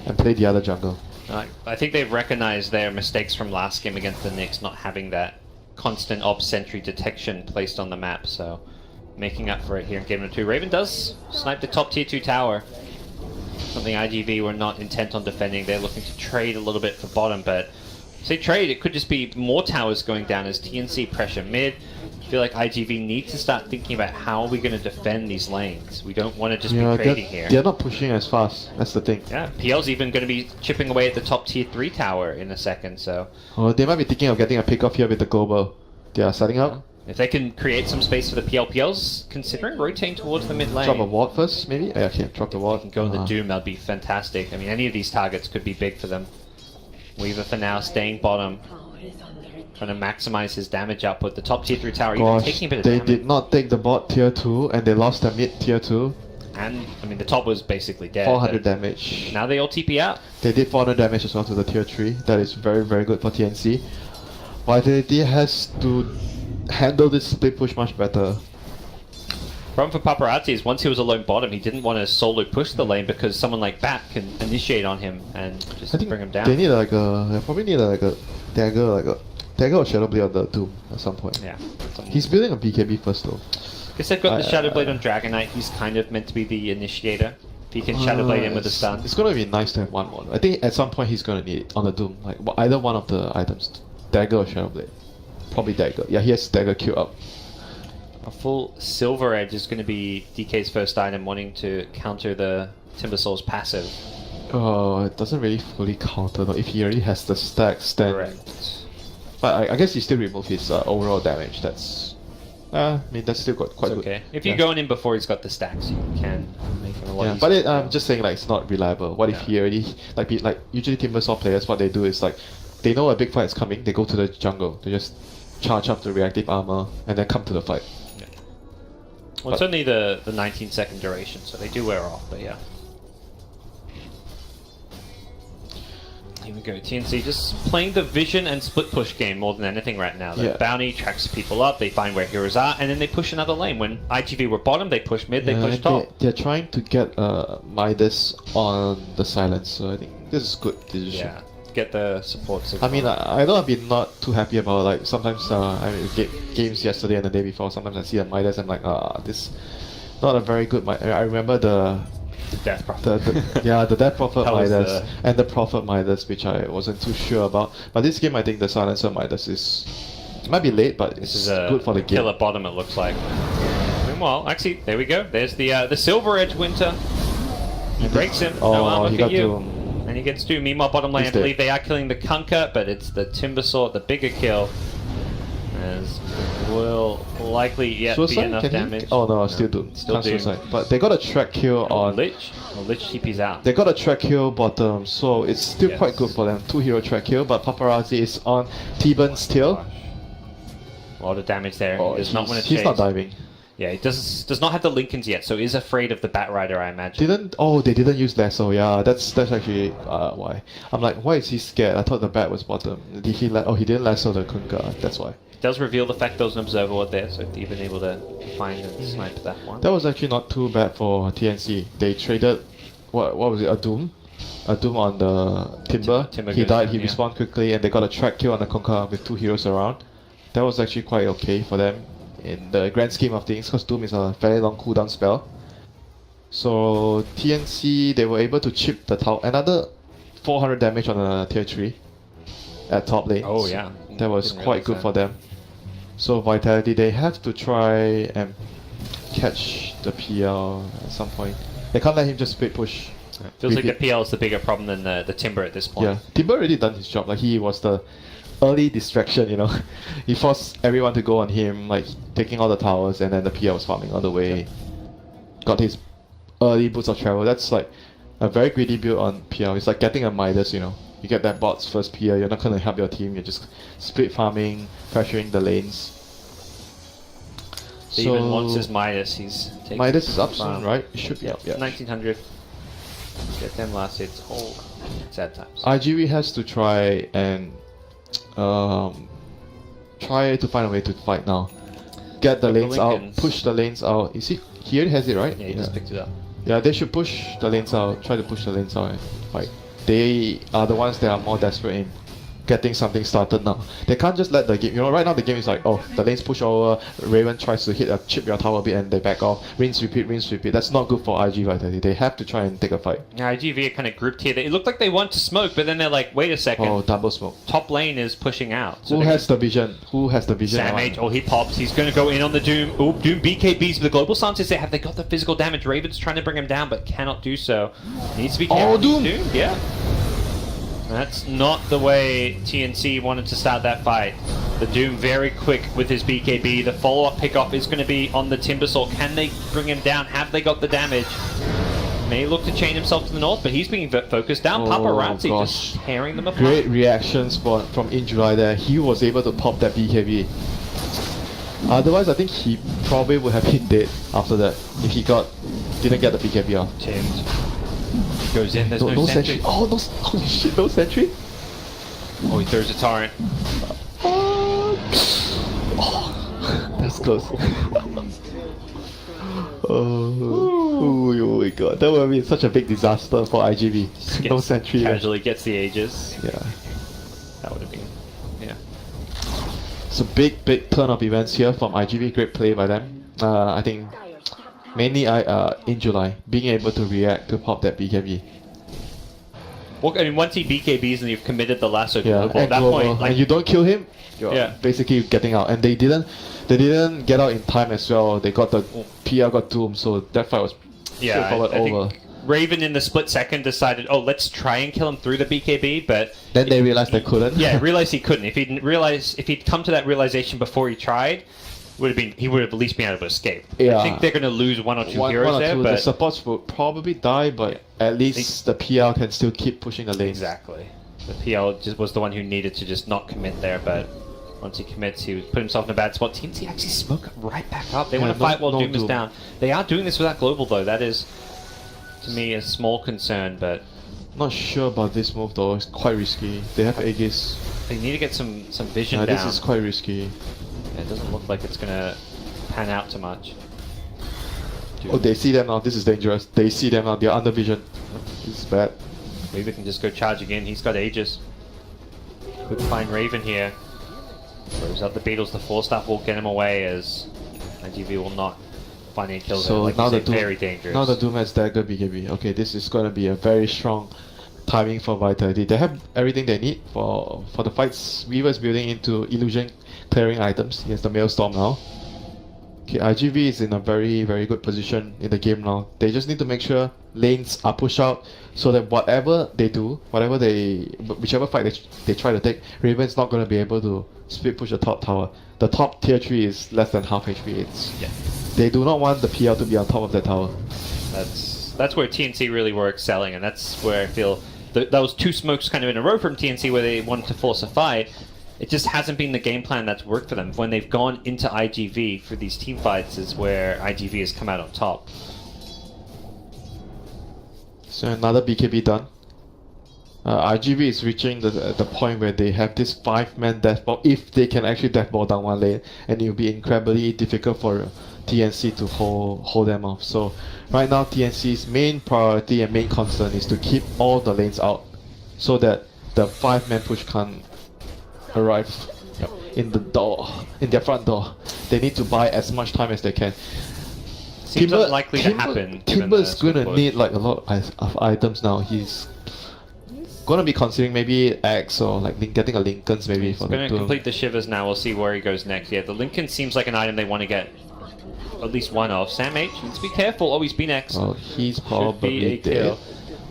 Speaker 2: and play the other jungle.
Speaker 1: I think they've recognized their mistakes from last game against the Knicks, not having that constant Op Sentry detection placed on the map, so making up for it here in game number 2. Raven does snipe the top tier 2 tower. Something IGV were not intent on defending. They're looking to trade a little bit for bottom, but say trade, it could just be more towers going down as TNC pressure mid. I feel like IGV need to start thinking about how are we going to defend these lanes. We don't want to just be trading here.
Speaker 2: They're not pushing as fast, that's the thing.
Speaker 1: Yeah, PL's even going to be chipping away at the top tier 3 tower in a second, so...
Speaker 2: Oh, they might be thinking of getting a pick off here with the global. They are setting up.
Speaker 1: If they can create some space for the PLs, considering rotating towards the mid lane.
Speaker 2: Drop a ward first, maybe? Yeah, okay, drop the ward.
Speaker 1: Go in the Doom, that'd be fantastic. I mean, any of these targets could be big for them. Weaver for now, staying bottom. Trying to maximize his damage output. The top tier 3 tower, even taking a bit of damage.
Speaker 2: They did not take the bot tier 2, and they lost the mid tier 2.
Speaker 1: And, I mean, the top was basically dead.
Speaker 2: 400 damage.
Speaker 1: Now they all TP out.
Speaker 2: They did 400 damage as well to the tier 3. That is very, very good for TNC. Vitality has to handle this split push much better.
Speaker 1: Problem for Paparazi is once he was alone bottom, he didn't want to solo push the lane because someone like Bat can initiate on him and just bring him down.
Speaker 2: They need they probably need a dagger or Shadow Blade on the Doom at some point.
Speaker 1: Yeah.
Speaker 2: He's building a BKB first though.
Speaker 1: Because they've got the Shadow Blade on Dragon Knight, he's kind of meant to be the initiator. If he can Shadow Blade in with the stun.
Speaker 2: It's gonna be nice to have one more. I think at some point he's gonna need it on the Doom. Like either one of the items, dagger or Shadow Blade. Probably dagger. Yeah, he has dagger queued up.
Speaker 1: A full Silver Edge is going to be DK's first item, wanting to counter the Timbersoul's passive.
Speaker 2: Oh, it doesn't really fully counter though. If he already has the stacks, then...
Speaker 1: Correct.
Speaker 2: But I guess you still remove his overall damage. That's... I mean, that's still quite good.
Speaker 1: Okay. If you're going in before he's got the stacks, you can make him a lot easier.
Speaker 2: But I'm just saying, like, it's not reliable. What if he already... Like usually Timbersaw players, what they do is, like, they know a big fight is coming, they go to the jungle. They just charge up the reactive armor, and then come to the fight.
Speaker 1: Well, it's only the 19-second duration, so they do wear off, but yeah. Here we go, TNC just playing the vision and split push game more than anything right now. The bounty tracks people up, they find where heroes are, and then they push another lane. When IGV were bottom, they push mid, they push top.
Speaker 2: They're trying to get Midas on the silence, so I think this is good decision.
Speaker 1: Yeah. Get the supports.
Speaker 2: I mean, I know I've been not too happy about, like, sometimes I mean, games yesterday and the day before, sometimes I see a Midas and I'm like, this not a very good Midas. I remember the
Speaker 1: Death Prophet.
Speaker 2: Yeah, the Death Prophet
Speaker 1: That was
Speaker 2: Midas
Speaker 1: the-
Speaker 2: and the Prophet Midas, which I wasn't too sure about. But this game, I think the Silencer Midas is... It might be late, but
Speaker 1: This
Speaker 2: it's
Speaker 1: is a
Speaker 2: good for the game.
Speaker 1: killer bottom, it looks like. Meanwhile, actually, there we go. There's the Silver Edge Winter. He breaks him. No
Speaker 2: Oh,
Speaker 1: armor
Speaker 2: he
Speaker 1: for
Speaker 2: got
Speaker 1: you.
Speaker 2: Doom.
Speaker 1: And he gets Doom. Meanwhile, bottom lane, I
Speaker 2: He's dead.
Speaker 1: believe they are killing the Kunkka, but it's the Timber Sword, the bigger kill. As will likely yet be
Speaker 2: Suicide?
Speaker 1: enough
Speaker 2: Can
Speaker 1: damage.
Speaker 2: he? Oh no, still Doom.
Speaker 1: Still
Speaker 2: Can't
Speaker 1: Doom.
Speaker 2: Suicide. But they got a track kill on...
Speaker 1: Lich. Well, Lich TP's out.
Speaker 2: They got a track kill bottom, so it's still
Speaker 1: Yes.
Speaker 2: quite good for them. 2 hero track kill, but Paparazi is on T-Bun's tail.
Speaker 1: A lot of damage there.
Speaker 2: Oh,
Speaker 1: He does not want to
Speaker 2: he's
Speaker 1: chase.
Speaker 2: not diving.
Speaker 1: Yeah, he does not have the Lincolns yet, so is afraid of the Bat Rider, I imagine.
Speaker 2: They didn't use lasso. Yeah, that's actually why. I'm like, why is he scared? I thought the bat was bottom. Did he he didn't lasso the Kunkka. That's why.
Speaker 1: It does reveal the fact there was an Observer Ward there, so they've been able to find and snipe that one.
Speaker 2: That was actually not too bad for TNC. They traded what was it? A Doom on the Timber.
Speaker 1: Timber
Speaker 2: He
Speaker 1: goes
Speaker 2: died.
Speaker 1: down,
Speaker 2: He
Speaker 1: yeah.
Speaker 2: respawned quickly, and they got a track kill on the Kunkka with 2 heroes around. That was actually quite okay for them in the grand scheme of things, because Doom is a very long cooldown spell. So TNC, they were able to chip the tower, another 400 damage on a tier 3 at top lane.
Speaker 1: Oh, yeah.
Speaker 2: That was
Speaker 1: Didn't
Speaker 2: quite
Speaker 1: realize
Speaker 2: good
Speaker 1: that.
Speaker 2: for them. So Vitality, they have to try and catch the PL at some point. They can't let him just split push.
Speaker 1: Feels like
Speaker 2: Repeat.
Speaker 1: the PL is the bigger problem than the Timber at this point.
Speaker 2: Yeah, Timber already done his job. Like, he was the early distraction, you know. He forced everyone to go on him, like taking all the towers, and then the PL was farming all the way. Got his early boots of travel. That's like a very greedy build on PL. It's like getting a Midas, you know. You get that bot's first PL, you're not gonna help your team. You're just split farming, pressuring the lanes.
Speaker 1: Even wants his Midas, he's taking
Speaker 2: Midas is up
Speaker 1: farm.
Speaker 2: soon, right? It should be up, yeah.
Speaker 1: 1900. Get them last hits. Oh, sad times.
Speaker 2: IGV has to try and try to find a way to fight now. Get the
Speaker 1: Get the
Speaker 2: lanes out,
Speaker 1: Lincolns.
Speaker 2: push the lanes out. You see, he already has it, right?
Speaker 1: Yeah, he just picked it up.
Speaker 2: Yeah, they should push the lanes out, try to push the lanes out and fight. They are the ones that are more desperate in getting something started now. They can't just let the game, you know, right now the game is like, oh, the lanes push over, Raven tries to chip your tower a bit and they back off, rinse, repeat, rinse, repeat. That's not good for IG Vitality. They have to try and take a fight.
Speaker 1: Yeah, IGV are kind of grouped here. It looked like they want to smoke, but then they're like, wait a second.
Speaker 2: Oh, double smoke.
Speaker 1: Top lane is pushing out. So
Speaker 2: Who
Speaker 1: they're
Speaker 2: has the vision? Who has the vision?
Speaker 1: Sam H. Oh, he pops. He's going to go in on the Doom. Oh, Doom BKBs. The global stance is there. Have they got the physical damage? Raven's trying to bring him down, but cannot do so. Needs to be careful.
Speaker 2: Oh, Doom!
Speaker 1: Yeah. That's not the way TNC wanted to start that fight. The Doom very quick with his BKB. The follow-up pickoff is going to be on the Timbersaw. Can they bring him down? Have they got the damage? May look to chain himself to the north, but he's being focused down.
Speaker 2: Oh,
Speaker 1: Paparazi
Speaker 2: gosh.
Speaker 1: just tearing them apart.
Speaker 2: Great reactions from In July there. He was able to pop that BKB. Otherwise, I think he probably would have been dead after that if he didn't get the BKB off.
Speaker 1: Tim's goes in. There's no sentry.
Speaker 2: Oh, no! Holy shit! No sentry.
Speaker 1: Oh, he throws a torrent.
Speaker 2: Oh, that's close. Oh my god, that would have been such a big disaster for IGV. No sentry.
Speaker 1: Casually gets the Aegis.
Speaker 2: Yeah.
Speaker 1: That would have been. Yeah.
Speaker 2: So big turn of events here from IGV. Great play by them. I think mainly in July being able to react to pop that BKB.
Speaker 1: Well, I mean, once he BKBs and you've committed the lasso
Speaker 2: Yeah,
Speaker 1: global, at
Speaker 2: and
Speaker 1: that
Speaker 2: global,
Speaker 1: point, like,
Speaker 2: and you don't kill him, you're
Speaker 1: Yeah.
Speaker 2: basically getting out. And they didn't get out in time as well. They got the PR got doomed, so that fight was
Speaker 1: yeah,
Speaker 2: straightforward
Speaker 1: I
Speaker 2: over.
Speaker 1: think Raven in the split second decided, oh, let's try and kill him through the BKB, but
Speaker 2: Then they realized they couldn't.
Speaker 1: yeah, realized he couldn't. If he'd come to that realization before he tried, he would have at least been able to escape.
Speaker 2: Yeah.
Speaker 1: I think they're going to lose one or two heroes
Speaker 2: one or
Speaker 1: there,
Speaker 2: two. The
Speaker 1: but
Speaker 2: supports will probably die, but at least the PR can still keep pushing the lanes.
Speaker 1: exactly. The PL just was the one who needed to just not commit there, but once he commits, he put himself in a bad spot. TNC actually smoke right back up. They
Speaker 2: Yeah,
Speaker 1: want to fight while
Speaker 2: no
Speaker 1: Doom is
Speaker 2: Doom.
Speaker 1: down. They are doing this without global though. That is, to me, a small concern, but
Speaker 2: Not sure about this move though. It's quite risky. They have Aegis.
Speaker 1: they need to get some vision
Speaker 2: Yeah,
Speaker 1: down.
Speaker 2: this is quite risky.
Speaker 1: It doesn't look like it's gonna pan out too much.
Speaker 2: Oh, they see them now. This is dangerous. They see them now. They're under vision. This is bad.
Speaker 1: Weaver can just go charge again. He's got Aegis. Could find Raven here. Throws out the Beatles. The 4-staff will get him away as IGV will not finding a kill there.
Speaker 2: So
Speaker 1: Like
Speaker 2: now
Speaker 1: you
Speaker 2: the
Speaker 1: say,
Speaker 2: Doom,
Speaker 1: very dangerous.
Speaker 2: now the Doom has dagger BKB. Okay, this is going to be a very strong timing for Vitality. They have everything they need for the fights. Weaver's building into illusion clearing items. He has the Maelstrom now. Okay, IGV is in a very, very good position in the game now. They just need to make sure lanes are pushed out so that whatever they do, whichever fight they try to take, Raven's not going to be able to split push the top tower. The top tier 3 is less than half HP. They do not want the PL to be on top of that tower.
Speaker 1: That's where TNC really were excelling, and that's where I feel those two smokes kind of in a row from TNC where they wanted to force a fight. It just hasn't been the game plan that's worked for them. When they've gone into IGV for these team fights is where IGV has come out on top.
Speaker 2: So another BKB done. IGV is reaching the point where they have this 5-man deathball, if they can actually deathball down one lane, and it will be incredibly difficult for TNC to hold them off. So right now TNC's main priority and main concern is to keep all the lanes out so that the 5-man push can't arrive in their front door. They need to buy as much time as they can.
Speaker 1: Seems unlikely to happen.
Speaker 2: Timber's gonna need like a lot of items now. He's gonna be considering maybe Axe or like getting a Lincoln's maybe.
Speaker 1: He's gonna complete the Shivers now. We'll see where he goes next. Yeah, the Lincoln seems like an item they want to get at least one of. Sam H needs to be careful. Oh, he's been X.
Speaker 2: Oh, he's probably dead.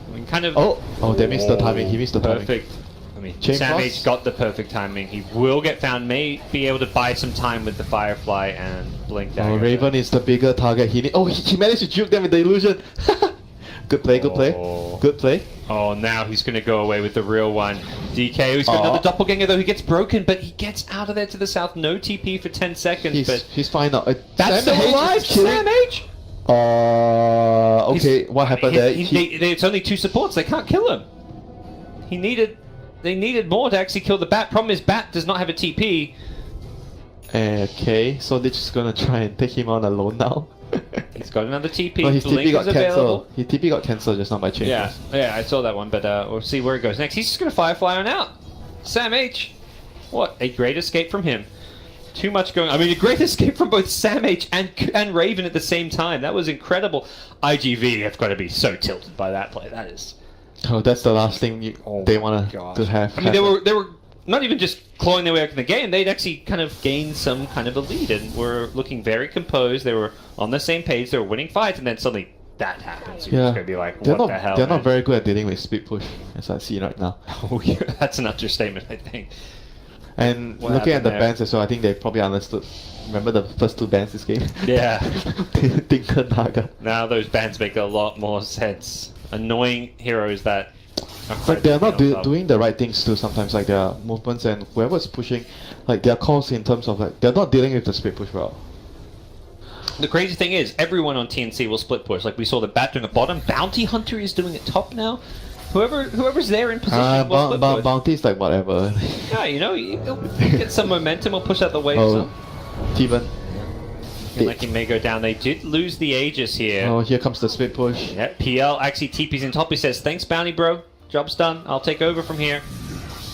Speaker 1: I mean, kind of.
Speaker 2: Oh, they missed the timing. He missed the timing.
Speaker 1: Perfect. I mean,
Speaker 2: Chain
Speaker 1: Sam
Speaker 2: Frost?
Speaker 1: H got the perfect timing. He will get found. May be able to buy some time with the Firefly and Blink Dagger.
Speaker 2: Oh, Raven is the bigger target. He managed to juke them with the illusion. Good play, good play, good play.
Speaker 1: Oh, now he's going to go away with the real one. DK, he's got another doppelganger though. He gets broken, but he gets out of there to the south. No TP for 10 seconds.
Speaker 2: He's fine now.
Speaker 1: That's
Speaker 2: Sam
Speaker 1: still
Speaker 2: H
Speaker 1: alive,
Speaker 2: is killing-
Speaker 1: Sam H!
Speaker 2: Okay, what happened there?
Speaker 1: It's only 2 supports. They can't kill him. They needed more to actually kill the Bat. Problem is, Bat does not have a TP.
Speaker 2: Okay, so they're just gonna try and take him on alone now.
Speaker 1: He's got another TP.
Speaker 2: No, his
Speaker 1: Blink
Speaker 2: TP got
Speaker 1: is available.
Speaker 2: cancelled. His TP got cancelled just now by Chain
Speaker 1: Yeah,
Speaker 2: Frost.
Speaker 1: yeah, I saw that one, but we'll see where he goes next. He's just going to Firefly on out. Sam H. What a great escape from him. Too much going. I mean, a great escape from both Sam H and Raven at the same time. That was incredible. IGV have got to be so tilted by that play. That is.
Speaker 2: Oh, that's the last thing they want to have.
Speaker 1: I mean, they were not even just clawing their way out in the game. They'd actually kind of gained some kind of a lead and were looking very composed. They were on the same page. They were winning fights, and then suddenly that happens. You're just going to be like, what the hell?
Speaker 2: They're not very good at dealing with split push, as I see right now.
Speaker 1: Oh, yeah, that's an understatement, I think.
Speaker 2: And
Speaker 1: What
Speaker 2: looking at the
Speaker 1: happened there?
Speaker 2: bans as well, I think they probably understood. Remember the first 2 bans this game?
Speaker 1: Yeah.
Speaker 2: Tinker Naga.
Speaker 1: Now those bans make a lot more sense. Annoying heroes that.
Speaker 2: But they're not doing the right things too sometimes, like their movements and whoever's pushing, like their calls in terms of like, they're not dealing with the split push well.
Speaker 1: The crazy thing is, everyone on TNC will split push. Like we saw the Bat doing it bottom. Bounty Hunter is doing it top now. Whoever's there in position will split push.
Speaker 2: Bounty is like whatever.
Speaker 1: Yeah, you know, he'll get some momentum. He'll push out the wave.
Speaker 2: Oh, Steven.
Speaker 1: Looking like he may go down. They did lose the Aegis here.
Speaker 2: Oh, here comes the split push.
Speaker 1: Yeah, PL actually TP's in top. He says, thanks, Bounty Bro. Job's done. I'll take over from here.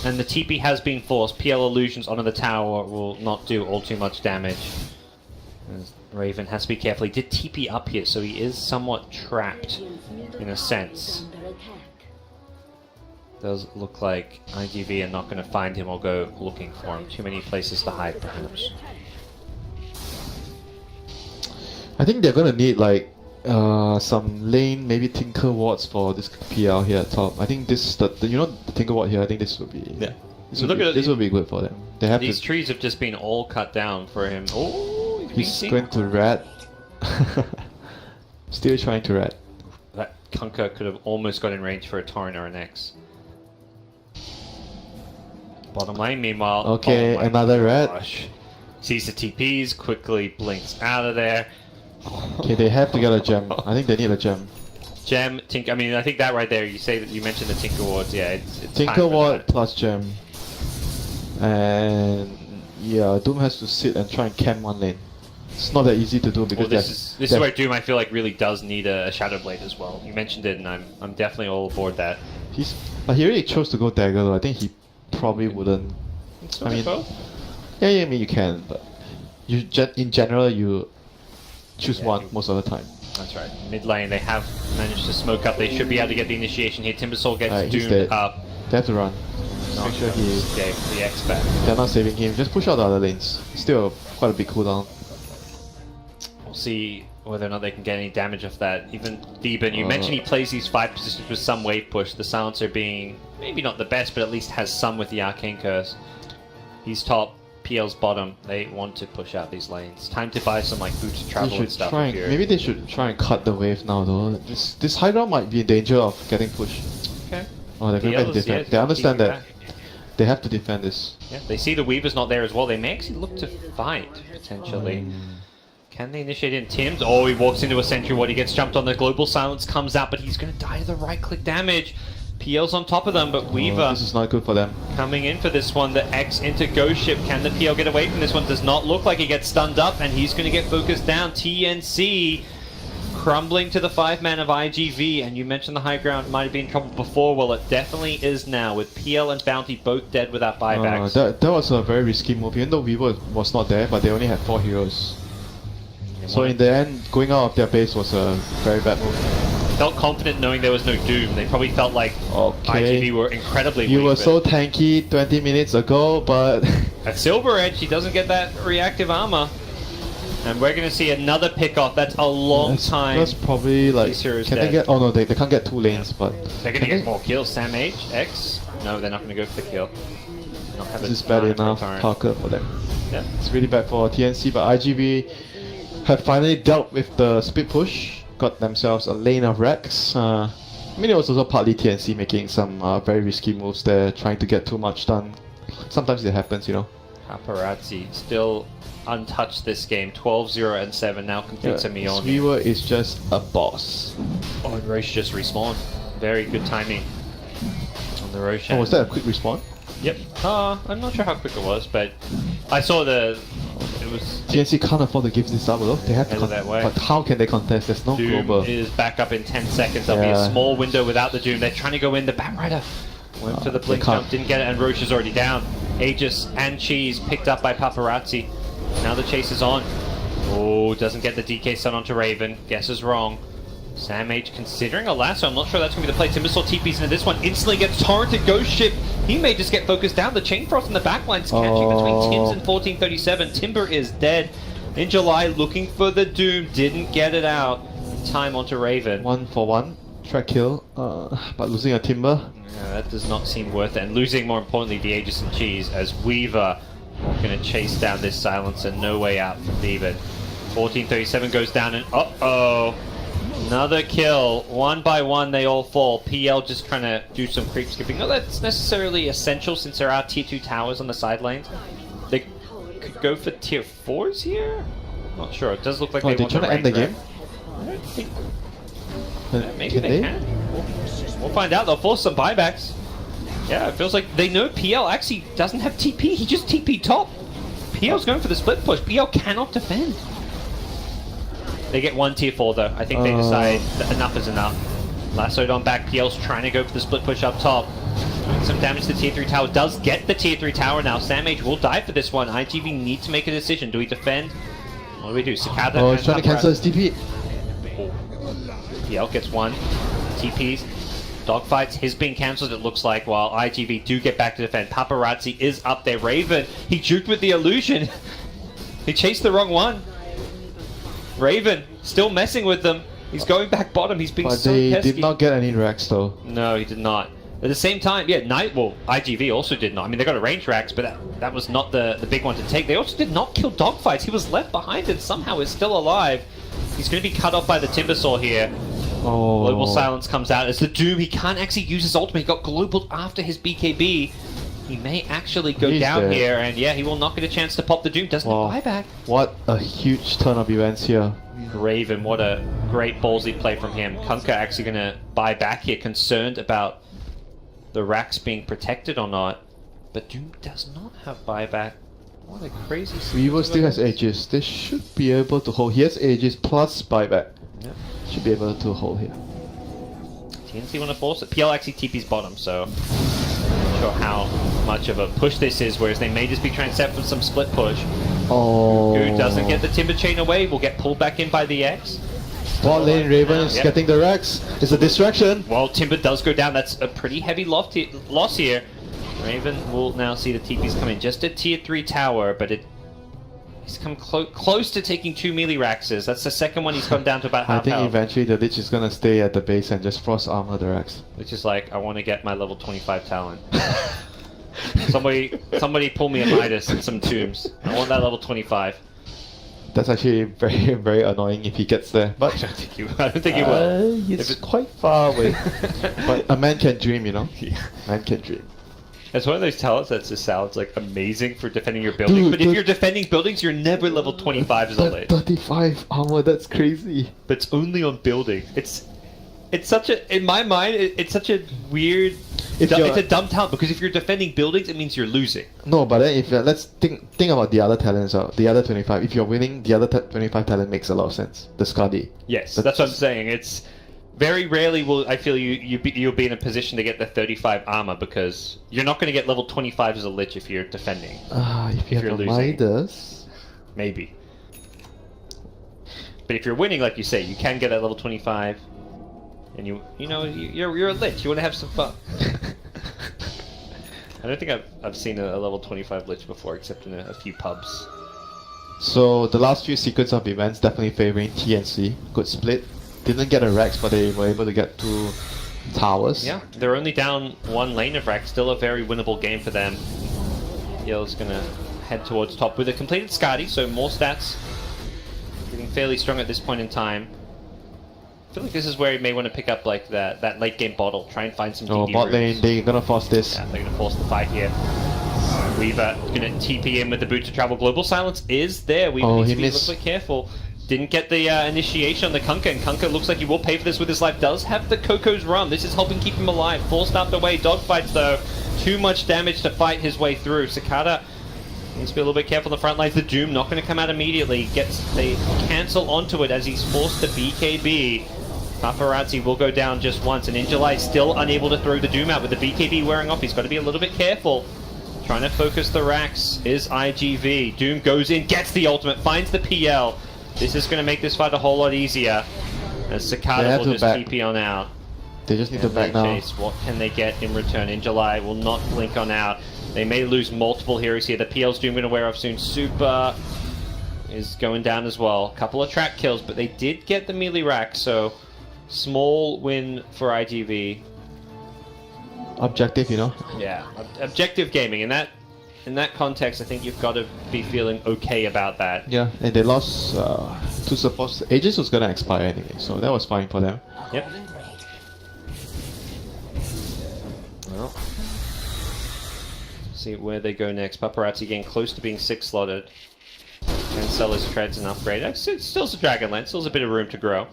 Speaker 1: And the TP has been forced. PL illusions onto the tower will not do all too much damage. As Raven has to be careful. He did TP up here, so he is somewhat trapped in a sense. Does look like IGV are not going to find him or go looking for him. Too many places to hide, perhaps.
Speaker 2: I think they're gonna need like some lane, maybe Tinker wards for this PL here at top. I think this the Tinker ward here. I think this would be this would be good for them. They have
Speaker 1: These trees have just been all cut down for him. Oh,
Speaker 2: he's going to rat. Still trying to rat.
Speaker 1: That Kunkka could have almost got in range for a Torrent or an X. Bottom lane, meanwhile.
Speaker 2: Okay,
Speaker 1: oh my
Speaker 2: another rat.
Speaker 1: gosh. Sees the TPs, quickly blinks out of there.
Speaker 2: Okay, they have to get a gem. I think they need a gem.
Speaker 1: Gem, Tinker. I mean, I think that right there. You say that you mentioned the Tinker wards. Yeah, it's time
Speaker 2: Tinker
Speaker 1: for
Speaker 2: ward
Speaker 1: that.
Speaker 2: plus gem. And yeah, Doom has to sit and try and camp one lane. It's not that easy to do because
Speaker 1: Well, this is where Doom I feel like really does need a Shadow Blade as well. You mentioned it, and I'm definitely all aboard that.
Speaker 2: But he really chose to go dagger though. I think he probably wouldn't. I mean, yeah, I mean you can, but in general you choose one most of the time.
Speaker 1: That's right. Mid lane, they have managed to smoke up. They should be able to get the initiation here. Timbersaw gets
Speaker 2: Alright, he's
Speaker 1: doomed
Speaker 2: dead.
Speaker 1: up.
Speaker 2: They have to run. Make sure he.
Speaker 1: Escape the X back.
Speaker 2: They're not saving him. Just push out the other lanes. Still quite a big cooldown.
Speaker 1: We'll see whether or not they can get any damage off that. Even Theben, you mentioned he plays these 5 positions with some wave push. The Silencer being maybe not the best, but at least has some with the Arcane Curse. He's top, PL's bottom. They want to push out these lanes. Time to buy some like boots travel and stuff.
Speaker 2: Maybe they should try and cut the wave now though. This high ground might be in danger of getting pushed.
Speaker 1: Okay.
Speaker 2: Oh, they're going to defend. They understand that. They have to defend this.
Speaker 1: Yeah, they see the Weaver's not there as well. They may actually look to fight, potentially. Can they initiate in Tim's? Oh, he walks into a Sentry Ward. He gets jumped on. The Global Silence comes out, but he's going to die to the right-click damage. PL's on top of them, but Weaver
Speaker 2: This is not good for them.
Speaker 1: coming in for this one. The X into Ghost Ship. Can the PL get away from this one? Does not look like he gets stunned up, and he's going to get focused down. TNC crumbling to the 5-man of IGV, and you mentioned the high ground might have been in trouble before. Well, it definitely is now, with PL and Bounty both dead without buybacks.
Speaker 2: That was a very risky move, even though Weaver was not there, but they only had 4 heroes. So in the end, going out of their base was a very bad move.
Speaker 1: Felt confident knowing there was no Doom. They probably felt like IGV were incredibly weak.
Speaker 2: You were so tanky 20 minutes ago, but...
Speaker 1: At Silver Edge, he doesn't get that reactive armor. And we're going to see another pick-off. That's a long time.
Speaker 2: That's probably like...
Speaker 1: Can
Speaker 2: they get... Oh no, they can't get 2 lanes, but...
Speaker 1: They're going to get more kills. Sam H, X? No, they're not going to go for the kill.
Speaker 2: This is bad enough, Parker, for them.
Speaker 1: Yeah.
Speaker 2: It's really bad for TNC, but IGV have finally dealt with the split push. Got themselves a lane of Rex. I mean, it was also partly TNC making some very risky moves there, trying to get too much done. Sometimes it happens, you know.
Speaker 1: Paparazi still untouched this game. 12-0-7 now completes a Mion.
Speaker 2: Weaver is just a boss.
Speaker 1: Oh, and Roche just respawned. Very good timing on the Roche.
Speaker 2: Oh, was that a quick respawn?
Speaker 1: Yep. I'm not sure how quick it was, but I saw it was...
Speaker 2: TNC can't afford to give this up, though. They have to
Speaker 1: that way.
Speaker 2: But how can they contest? There's no
Speaker 1: Doom
Speaker 2: global.
Speaker 1: is back up in 10 seconds. There'll be a small window without the Doom. They're trying to go in. The Batrider went for the blink jump, didn't get it, and Roche is already down. Aegis and Cheese picked up by Paparazzi. Now the chase is on. Oh, doesn't get the DK stun onto Raven. Guesses wrong. Sam H considering a lasso. I'm not sure that's going to be the play. Timbersaw TPs into this one. Instantly gets torrented. Ghost Ship. He may just get focused down. The Chain Frost in the backline is catching between Tims and 1437. Timber is dead. In July, looking for the Doom. Didn't get it out. Time onto Raven.
Speaker 2: 1-for-1. Track kill. But losing a Timber.
Speaker 1: Yeah, that does not seem worth it. And losing, more importantly, the Aegis and Cheese as Weaver going to chase down this Silencer. No way out for Theben. 1437 goes down and uh-oh. Another kill. 1 by 1 they all fall. PL just trying to do some creep skipping. Not that it's necessarily essential since there are tier 2 towers on the side lanes. They could go for tier 4s here? Not sure. It does look like they want
Speaker 2: trying to end the game?
Speaker 1: I don't think... maybe they can. We'll find out. They'll force some buybacks. Yeah, it feels like they know PL actually doesn't have TP. He just TP top. PL's going for the split push. PL cannot defend. They get 1 tier 4 though. I think they decide that enough is enough. Lassoed on back. PL's trying to go for the split push up top. Doing some damage to the tier 3 tower. Does get the tier 3 tower now. Sam H will die for this one. IGV need to make a decision. Do we defend? What do we do? Cicada.
Speaker 2: Oh, he's trying to cancel his TP.
Speaker 1: PL gets 1. TPs. Dogfights, his being cancelled, it looks like, while IGV do get back to defend. Paparazzi is up there. Raven, he juked with the illusion. He chased the wrong one. Raven, still messing with them. He's going back bottom. He's being so pesky.
Speaker 2: But they did not get any racks though.
Speaker 1: No, he did not. At the same time, yeah, IGV also did not. I mean, they got a range racks, but that was not the big one to take. They also did not kill Dogfights. He was left behind and somehow is still alive. He's going to be cut off by the Timbersaw here.
Speaker 2: Oh.
Speaker 1: Global Silence comes out as the Doom. He can't actually use his ultimate. He got global after his BKB. He may actually go down
Speaker 2: dead.
Speaker 1: here, and yeah, he will not get a chance to pop the Doom. Doesn't have buyback.
Speaker 2: What a huge turn of events here.
Speaker 1: Raven, what a great ballsy play from him. Kunkka actually going to buy back here, concerned about the racks being protected or not. But Doom does not have buyback. What a crazy...
Speaker 2: Weaver still has Aegis. They should be able to hold. He has Aegis plus buyback.
Speaker 1: Yep.
Speaker 2: Should be able to hold here.
Speaker 1: TNC want to force it. PL actually TP's bottom, so I'm not sure how much of a push this is, whereas they may just be trying to set for some split push.
Speaker 2: Oh.
Speaker 1: Who doesn't get the Timber Chain away will get pulled back in by the X.
Speaker 2: Bot lane Raven is
Speaker 1: Yep.
Speaker 2: getting the Rex. It's a distraction.
Speaker 1: Well, Timber does go down. That's a pretty heavy loss here. Raven will now see the TPs come in. Just a tier 3 tower, but he's come close to taking 2 melee Raxes. That's the second one he's gone down to about
Speaker 2: I
Speaker 1: half
Speaker 2: think
Speaker 1: health.
Speaker 2: eventually the Lich is gonna stay at the base and just frost armor the Rex.
Speaker 1: Which is like, I want to get my level 25 talent. Somebody pull me a Midas and some tombs. I want that level 25.
Speaker 2: That's actually very, very annoying if he gets there. But
Speaker 1: I don't think he will.
Speaker 2: He's quite far away. But a man can dream, you know?
Speaker 1: Yeah.
Speaker 2: Man can dream.
Speaker 1: It's one of those talents that just sounds like amazing for defending your building.
Speaker 2: Dude,
Speaker 1: but if you're defending buildings, you're never level 25 as a lit.
Speaker 2: 35 armor, that's crazy.
Speaker 1: But it's only on building. It's such a, in my mind, it's such a weird, it's a dumb talent, because if you're defending buildings, it means you're losing.
Speaker 2: No, but then if let's think about the other talents, the other 25. If you're winning, the other 25 talent makes a lot of sense. The Skadi.
Speaker 1: Yes, that's what I'm saying. It's very rarely will I feel you'll be in a position to get the 35 armor, because you're not going to get level 25 as a lich if you're defending.
Speaker 2: If you
Speaker 1: you're
Speaker 2: have a
Speaker 1: losing.
Speaker 2: Midas.
Speaker 1: Maybe. But if you're winning, like you say, you can get at level 25. And you're a lich. You want to have some fun. I don't think I've seen a level 25 lich before, except in a few pubs.
Speaker 2: So the last few sequence of events definitely favoring TNC. Good split. Didn't get a Rex, but they were able to get 2 towers.
Speaker 1: Yeah, they're only down 1 lane of Rex. Still a very winnable game for them. Yale's gonna head towards top with a completed Skadi, so more stats. Getting fairly strong at this point in time. I feel like this is where you may want to pick up like that late game bottle. Try and find some DD
Speaker 2: Bot lane,
Speaker 1: roots.
Speaker 2: they're gonna force this.
Speaker 1: Yeah, they're going to force the fight here. Weaver going to TP in with the boot to travel. Global Silence is there. Weaver needs to be a little bit careful. Didn't get the initiation on the Kunkka, and Kunkka looks like he will pay for this with his life. Does have the Coco's Rum. This is helping keep him alive. Forced out the way. Dogfights though. Too much damage to fight his way through. Cicada needs to be a little bit careful on the front lines. The Doom not going to come out immediately. They cancel onto it as he's forced to BKB. Paparazi will go down just once, and Injulai still unable to throw the Doom out with the BKB wearing off. He's got to be a little bit careful. Trying to focus the Rax is IGV. Doom goes in, gets the ultimate, finds the PL. This is going to make this fight a whole lot easier. As Cicada will just TP on out.
Speaker 2: They just need to back now.
Speaker 1: Chase. What can they get in return? Injulai will not blink on out. They may lose multiple heroes here. The PL's Doom going to wear off soon. Super is going down as well. Couple of trap kills, but they did get the melee Rax, so small win for IGV.
Speaker 2: Objective, you know?
Speaker 1: Yeah, objective gaming. In that context, I think you've got to be feeling okay about that.
Speaker 2: Yeah, and they lost 2 supports. Aegis was gonna expire anyway, so that was fine for them.
Speaker 1: Yep. Well, see where they go next. Paparazzi getting close to being 6 slotted. Can sell his treads and upgrade. It's still a Dragonlance, still a bit of room to grow.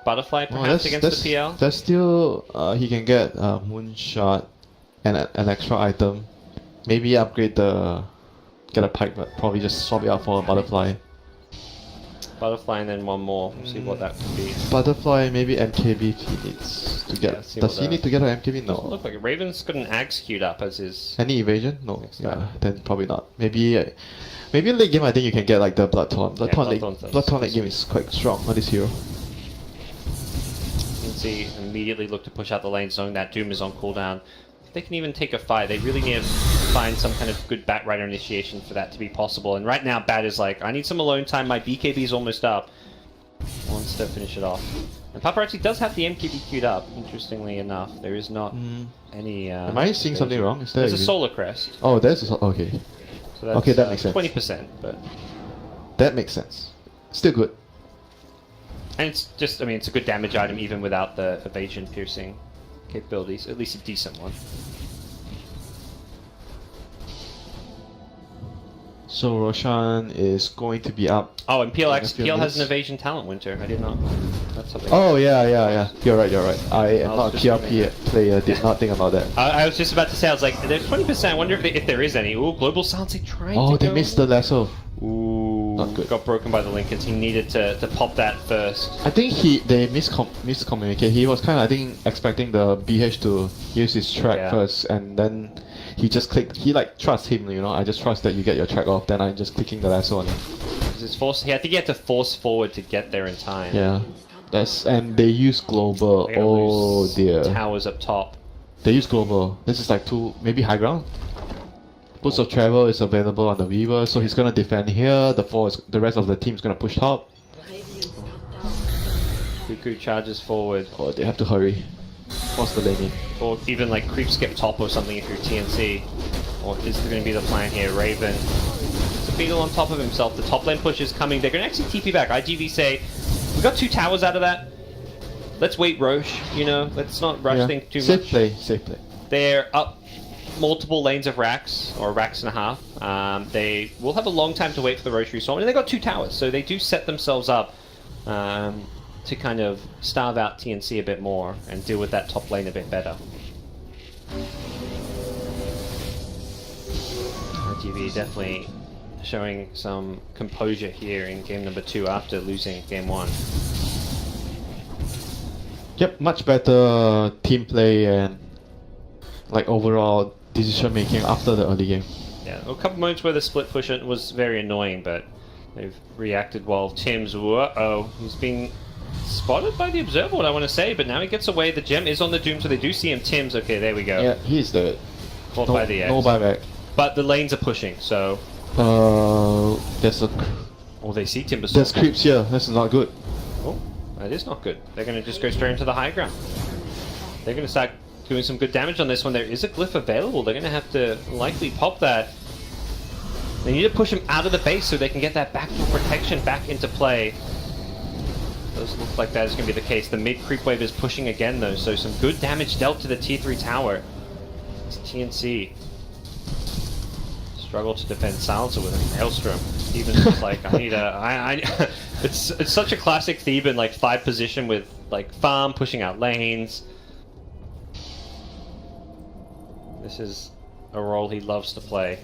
Speaker 1: Butterfly perhaps against the PL?
Speaker 2: That's still, he can get Moonshot and an extra item. Maybe upgrade get a pipe, but probably just swap it out for a Butterfly.
Speaker 1: Butterfly and then one more. We'll see what that could be.
Speaker 2: Butterfly, maybe MKB if he needs to get. Does he need to get an MKB? No.
Speaker 1: Doesn't look like it. Raven's got an Axe queued up as his...
Speaker 2: Any evasion? No. Yeah, then probably not. Maybe late game I think you can get like the Bloodthorn. Bloodthorn late game is quite strong on this hero.
Speaker 1: See, immediately look to push out the lane, knowing that Doom is on cooldown. They can even take a fight. They really need to find some kind of good Batrider initiation for that to be possible. And right now, Bat is like, I need some alone time. My BKB is almost up. Wants to finish it off. And Paparazzi does have the MKB queued up, interestingly enough. There is not any...
Speaker 2: Am I seeing something wrong?
Speaker 1: There's a Solar Crest.
Speaker 2: Oh, there's a... Okay.
Speaker 1: So that's,
Speaker 2: okay, that makes sense.
Speaker 1: 20%, but...
Speaker 2: That makes sense. Still good.
Speaker 1: And it's just, I mean, it's a good damage item even without the evasion piercing capabilities. At least a decent one.
Speaker 2: So Roshan is going to be up.
Speaker 1: Oh, and PL has an evasion talent, Winter. I did not. That's something.
Speaker 2: Oh, yeah. You're right. I am not a PRP player. Did not think about that.
Speaker 1: I was just about to say, I was like, there's 20%. I wonder if there is any. Ooh, Global Silence, they trying to
Speaker 2: they missed the lasso.
Speaker 1: Ooh.
Speaker 2: Not good.
Speaker 1: got broken by the Lincolns. He needed to pop that first.
Speaker 2: I think they miscommunicate. He was kind of, I think, expecting the BH to use his track
Speaker 1: Yeah.
Speaker 2: first, and then he just clicked. He like trusts him, you know. I just trust that you get your track off. Then I'm just clicking the last one.
Speaker 1: I think he had to force forward to get there in time.
Speaker 2: Yeah, and they use global.
Speaker 1: They're gonna
Speaker 2: Oh
Speaker 1: lose
Speaker 2: dear.
Speaker 1: Towers up top.
Speaker 2: They use global. This is like maybe high ground. Boost of travel is available on the Weaver, so he's gonna defend here. The rest of the team's gonna push top.
Speaker 1: Cuckoo charges forward.
Speaker 2: Oh, they have to hurry. What's the laning?
Speaker 1: Or even like creep skip top or something if you're TNC. Or is there going to be the plan here? Raven. It's a beetle on top of himself. The top lane push is coming. They're going to actually TP back. IGV say, we got 2 towers out of that. Let's wait Roche, you know. Let's not rush things too
Speaker 2: Safe
Speaker 1: much.
Speaker 2: Safe play.
Speaker 1: They're up multiple lanes of racks, or racks and a half. They will have a long time to wait for the Roche respawn. And they got 2 towers, so they do set themselves up to kind of starve out TNC a bit more and deal with that top lane a bit better. RGB definitely showing some composure here in game number 2 after losing game 1.
Speaker 2: Yep, much better team play and like overall decision making after the early game.
Speaker 1: Yeah, a couple moments where the split push was very annoying, but they've reacted well. Tim's, he's being spotted by the observer, I want to say, but now he gets away. The gem is on the Doom, so they do see him. Tim's, okay, there we go.
Speaker 2: Yeah, he's dead.
Speaker 1: Caught by the X.
Speaker 2: No buyback.
Speaker 1: But the lanes are pushing, so...
Speaker 2: There's a...
Speaker 1: Oh, they see Timber.
Speaker 2: There's creeps here. This is not good.
Speaker 1: Oh, that is not good. They're going to just go straight into the high ground. They're going to start doing some good damage on this one. There is a glyph available. They're going to have to likely pop that. They need to push him out of the base so they can get that backdoor protection back into play. Does look like that is going to be the case. The mid creep wave is pushing again though, so some good damage dealt to the tier 3 tower. It's TNC. Struggle to defend Silencer with a Maelstrom. Theban's just like, I need a... it's such a classic Theban, like 5 position with like farm, pushing out lanes. This is a role he loves to play.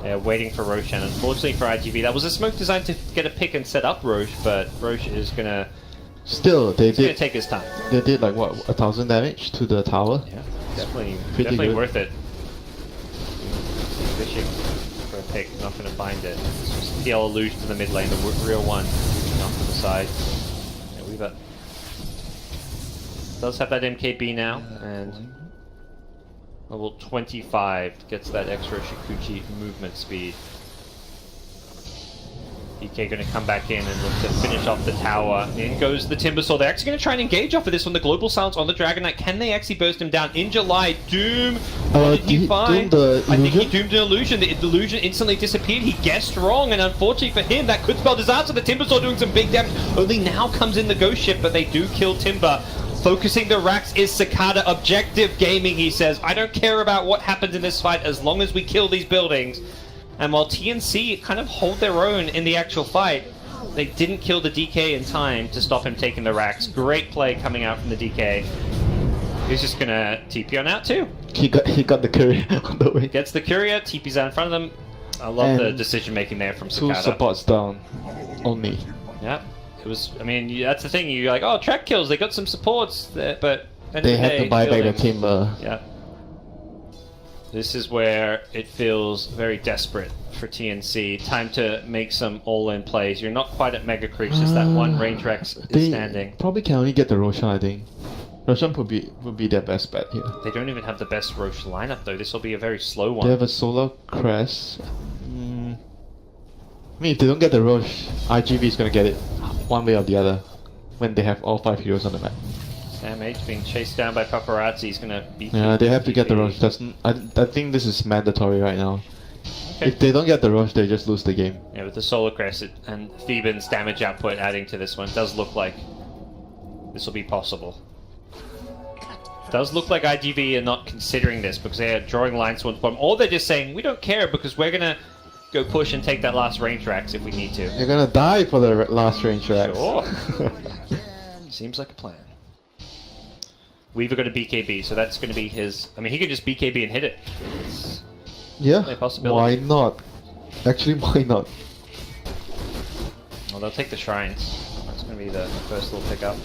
Speaker 1: They're waiting for Roche, and unfortunately for IGV, that was a smoke designed to get a pick and set up Roche, but Roche is gonna...
Speaker 2: Still,
Speaker 1: gonna take his time.
Speaker 2: They did like what, 1,000 damage to the tower?
Speaker 1: Yeah, definitely
Speaker 2: good.
Speaker 1: worth it. Fishing for a pick, not gonna find it. It's just PL illusion to the mid lane, the real one, moving off to the side. Yeah, Weaver does have that MKB now, and level 25 gets that extra Shikuchi movement speed. DK going to come back in and look to finish off the tower. In goes the Timbersaw. They're actually going to try and engage off of this one. The global silence on the Dragon Knight. Can they actually burst him down? In July, Doom. What did he find?
Speaker 2: I
Speaker 1: think he doomed an illusion. The illusion instantly disappeared. He guessed wrong, and unfortunately for him, that could spell disaster. The Timbersaw doing some big damage. Only now comes in the Ghost Ship, but they do kill Timber. Focusing the racks is Cicada. Objective gaming, he says. I don't care about what happens in this fight as long as we kill these buildings. And while TNC kind of hold their own in the actual fight, they didn't kill the DK in time to stop him taking the racks. Great play coming out from the DK. He's just gonna TP on out too.
Speaker 2: He got the courier on the way.
Speaker 1: Gets the courier, TP's out in front of them. I love the decision making there from Cicada.
Speaker 2: 2 supports down, only.
Speaker 1: Yeah, it was. I mean, that's the thing. You're like, oh, track kills. They got some supports, there, but
Speaker 2: They had to buy back the timber.
Speaker 1: Yeah. This is where it feels very desperate for TNC. Time to make some all-in plays. You're not quite at Mega Creeps, just that one range Rex is standing.
Speaker 2: Probably can only get the Roshan, I think. Roshan would be their best bet here.
Speaker 1: They don't even have the best Roche lineup though. This will be a very slow one.
Speaker 2: They have a Solar Crest. I mean, if they don't get the Roche, IGV is gonna get it one way or the other when they have all 5 heroes on the map.
Speaker 1: Sam H being chased down by Paparazi. He's gonna beat.
Speaker 2: Yeah, they have to get the Roche. I think this is mandatory right now. Okay. If they don't get the Roche, they just lose the game.
Speaker 1: Yeah, with the Solar Crest and Theban's damage output adding to this one, it does look like this will be possible. It does look like IGV are not considering this because they are drawing lines towards the bottom, or they're just saying we don't care because we're gonna go push and take that last range racks if we need to.
Speaker 2: You're gonna die for the last range racks.
Speaker 1: Sure. Seems like a plan. Weaver got a BKB, so that's going to be his... I mean, he could just BKB and hit it. It's
Speaker 2: yeah,
Speaker 1: a possibility.
Speaker 2: why not? Actually, why not?
Speaker 1: Well, they'll take the shrines. That's going to be the first little pickup.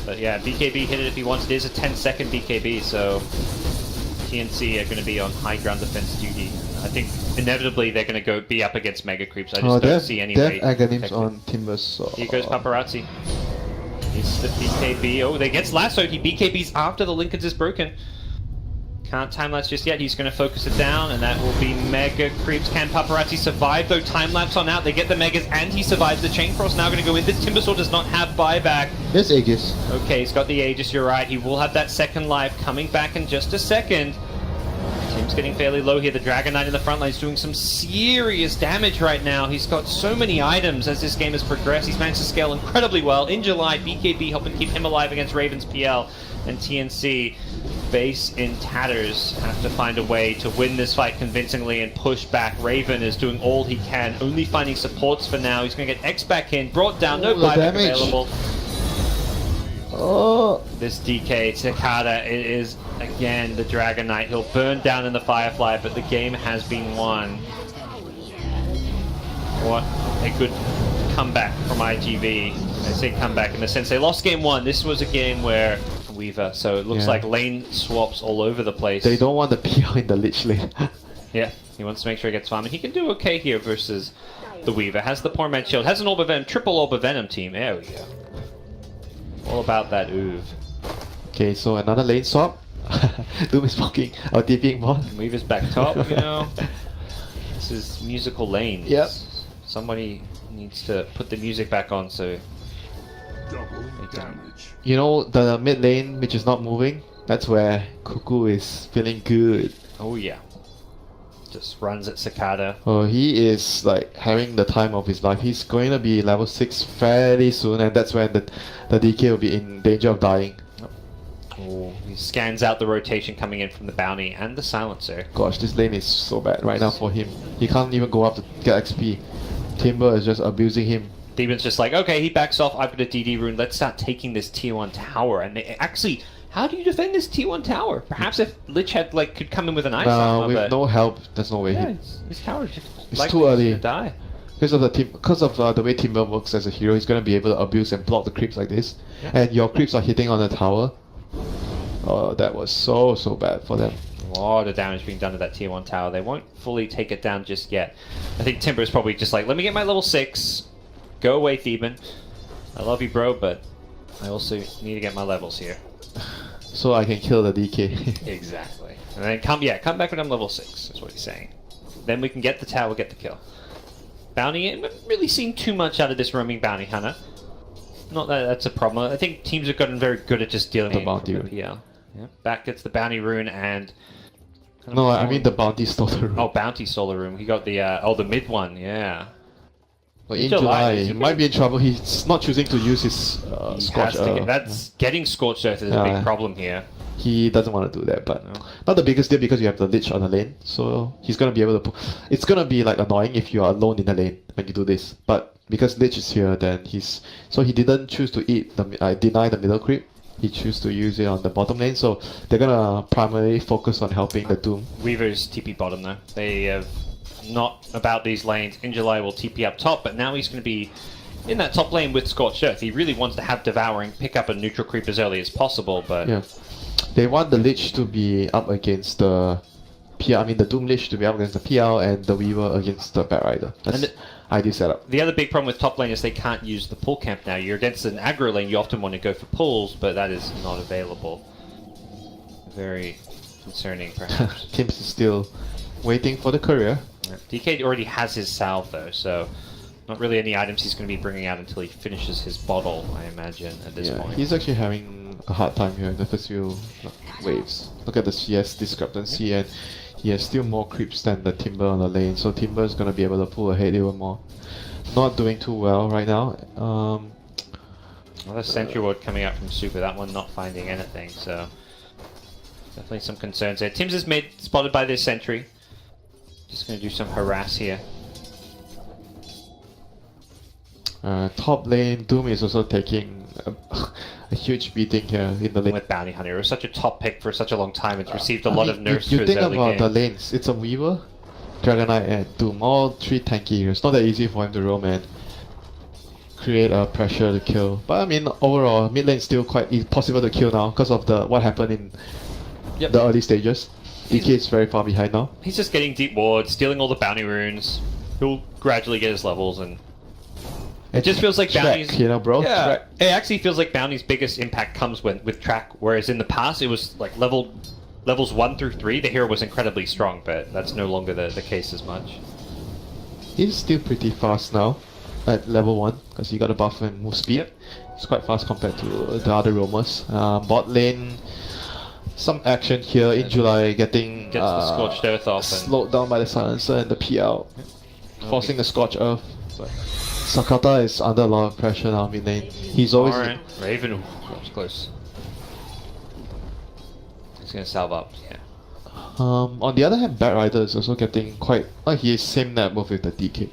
Speaker 1: But yeah, BKB hit it if he wants. It is a 10-second BKB, so TNC are going to be on high ground defense duty. I think inevitably they're going to be up against Mega Creeps. I just don't see any way.
Speaker 2: Aghanims on Timbers. So
Speaker 1: Here goes Paparazi. It's the BKB. Oh, they gets lassoed. He BKBs after the Lincolns is broken. Can't time-lapse just yet. He's going to focus it down, and that will be Mega Creeps. Can Paparazi survive, though? Time-lapse on out. They get the Megas, and he survives. The Chain Frost now going to go in. This Timbersaw does not have buyback.
Speaker 2: There's Aegis.
Speaker 1: Okay, he's got the Aegis, you're right. He will have that second life coming back in just a second. Tim's getting fairly low here. The Dragon Knight in the front line is doing some serious damage right now. He's got so many items as this game has progressed. He's managed to scale incredibly well. In July, BKB helping keep him alive against Ravens PL, and TNC, base in tatters, have to find a way to win this fight convincingly and push back. Raven is doing all he can, only finding supports for now. He's going to get X back in, brought down, no buyback available.
Speaker 2: Oh,
Speaker 1: This DK, Cicada, it is again the Dragon Knight. He'll burn down in the Firefly, but the game has been won. What a good comeback from IGV. I say comeback in the sense they lost game one. This was a game where Weaver, so it looks like lane swaps all over the place.
Speaker 2: they don't want the PR in the Lich lane.
Speaker 1: Yeah, he wants to make sure he gets farm, and he can do okay here versus the Weaver. Has the Poor Man Shield, has an Orb of Venom, triple Orb of Venom team. There we go. All about that oof.
Speaker 2: Okay, so another lane swap. Doom is poking our TPing bot.
Speaker 1: Weaver's back top, you know. This is musical lanes.
Speaker 2: Yep.
Speaker 1: Somebody needs to put the music back on so...
Speaker 3: Double damage.
Speaker 2: You know, the mid lane which is not moving, that's where Cuckoo is feeling good.
Speaker 1: Oh yeah. Just runs at Cicada.
Speaker 2: Oh, he is like having the time of his life. He's going to be level 6 fairly soon, and that's when the DK will be in danger of dying.
Speaker 1: Oh, he scans out the rotation coming in from the bounty and the silencer.
Speaker 2: Gosh, this lane is so bad right now for him. He can't even go up to get XP. Timber is just abusing him.
Speaker 1: Demon's just like, okay, he backs off, I've got a DD rune, let's start taking this tier 1 tower. And they actually, how do you defend this tier 1 tower? Perhaps if Lich had, like, could come in with an ice armor,
Speaker 2: with
Speaker 1: but
Speaker 2: no help, there's no way.
Speaker 1: yeah, his tower is just
Speaker 2: It's
Speaker 1: like
Speaker 2: too early.
Speaker 1: to die.
Speaker 2: Because of the way Timber works as a hero, he's gonna be able to abuse and block the creeps like this.
Speaker 1: Yeah.
Speaker 2: And your creeps are hitting on the tower. Oh, that was so bad for them.
Speaker 1: A lot of damage being done to that tier 1 tower. They won't fully take it down just yet. I think Timber is probably just like, let me get my level 6. Go away, Theban. I love you, bro, but I also need to get my levels here.
Speaker 2: So I can kill the DK.
Speaker 1: Exactly. And then come back when I'm level 6, is what he's saying. Then we can get the tower, get the kill. Bounty, I haven't really seen too much out of this roaming bounty hunter. Not that that's a problem. I think teams have gotten very good at just dealing
Speaker 2: The
Speaker 1: with
Speaker 2: bounty
Speaker 1: the
Speaker 2: rune.
Speaker 1: PL. Yeah. Back gets the bounty rune and...
Speaker 2: No, I mean the bounty stole the room.
Speaker 1: Oh, bounty solar room. He got the the mid one, yeah.
Speaker 2: But in
Speaker 1: July,
Speaker 2: July,
Speaker 1: is
Speaker 2: he
Speaker 1: it
Speaker 2: might be in trouble. He's not choosing to use his
Speaker 1: He
Speaker 2: Scorch.
Speaker 1: has to get, that's getting Scorched Earth is a
Speaker 2: Yeah.
Speaker 1: big problem here.
Speaker 2: He doesn't want to do that, but
Speaker 1: No.
Speaker 2: not the biggest deal because you have the Lich on the lane. So he's gonna be able to. It's gonna be like annoying if you are alone in the lane when you do this. But because Lich is here, then he didn't choose to deny the middle creep. He chose to use it on the bottom lane. So they're gonna primarily focus on helping the Doom.
Speaker 1: Weaver's TP bottom though. They have not about these lanes. In July will TP up top, but now he's going to be in that top lane with Scorched Earth. He really wants to have Devouring, pick up a neutral creep as early as possible, but
Speaker 2: Yeah, they want the Lich to be up against the PL. I mean the Doom Lich to be up against the PL and the Weaver against the Bat Rider. That's
Speaker 1: And
Speaker 2: ideal setup.
Speaker 1: the other big problem with top lane is they can't use the pull camp now. You're against an aggro lane, you often want to go for pulls, but that is not available. Very concerning, perhaps.
Speaker 2: Tim's is still waiting for the courier.
Speaker 1: DK already has his salve though, so not really any items he's going to be bringing out until he finishes his bottle, I imagine, at this
Speaker 2: Yeah,
Speaker 1: point.
Speaker 2: he's actually having a hard time here in the first few waves. Look at the CS discrepancy, and he has still more creeps than the Timber on the lane, so Timber is going to be able to pull ahead even more. Not doing too well right now.
Speaker 1: Another Sentry Ward coming out from Super, that one not finding anything, so definitely some concerns there. Tim's is mid, spotted by this Sentry. Just going to do some harass here.
Speaker 2: Top lane, Doom is also taking a huge beating here in the lane.
Speaker 1: With Bounty Hunter, it was such a top pick for such a long time. It's received a lot of nerfs
Speaker 2: You
Speaker 1: for his
Speaker 2: think
Speaker 1: early
Speaker 2: about
Speaker 1: game.
Speaker 2: the lanes. It's a Weaver, Dragon Knight and Doom, all 3 tanky heroes. Not that easy for him to roam and create a pressure to kill. But I mean, overall, mid lane still quite possible to kill now because of what happened in the early stages. DK is very far behind now.
Speaker 1: He's just getting deep wards, stealing all the bounty runes. He'll gradually get his levels, and it just feels like Bounty's...
Speaker 2: you know, bro.
Speaker 1: Yeah,
Speaker 2: Track.
Speaker 1: it actually feels like Bounty's biggest impact comes with track, whereas in the past it was like levels 1 through 3, the hero was incredibly strong, but that's no longer the case as much.
Speaker 2: He's still pretty fast now at level 1 because he got a buff and move speed.
Speaker 1: Yep.
Speaker 2: It's quite fast compared to the other roamers. Bot lane, some action here in July, getting
Speaker 1: Gets the Scorched Earth off and
Speaker 2: slowed down by the silencer and the PL, forcing a Scorched Earth. But Sakata is under a lot of pressure now mid lane. He's always
Speaker 1: Alright, Raven, ooh, that was close. He's gonna salve up, yeah.
Speaker 2: on the other hand, Batrider is also getting quite he's same net both with the DK.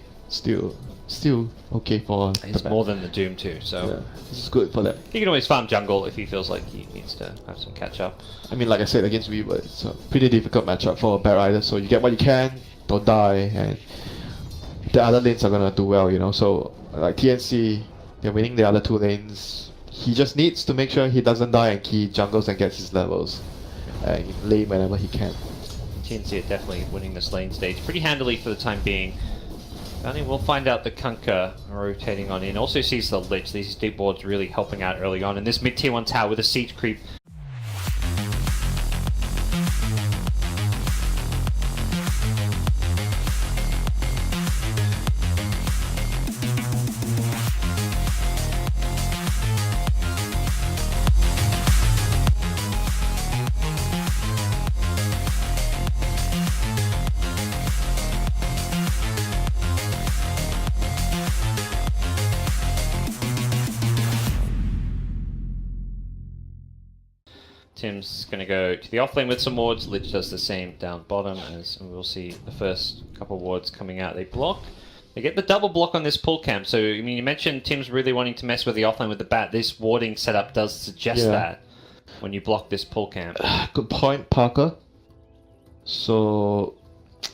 Speaker 2: Still okay for
Speaker 1: It's more than the Doom too, so
Speaker 2: yeah, this is good for them.
Speaker 1: he can always farm jungle if he feels like he needs to have some catch up.
Speaker 2: I mean, like I said, against Weaver, it's a pretty difficult matchup for Batrider, so you get what you can, don't die, and the other lanes are gonna do well, you know. So, like TNC, they're winning the other 2 lanes. He just needs to make sure he doesn't die and he jungles and gets his levels. Lane whenever he can.
Speaker 1: TNC are definitely winning this lane stage pretty handily for the time being. Bounty will find out the Kunkka rotating on in. Also sees the Lich. These deep wards really helping out early on. And this mid tier 1 tower with a siege creep. Tim's going to go to the offlane with some wards. Lich does the same down bottom, as we'll see the first couple wards coming out. They block. They get the double block on this pull camp. So, I mean, you mentioned Tim's really wanting to mess with the offlane with the bat. This warding setup does suggest that when you block this pull camp.
Speaker 2: Good point, Parker. So,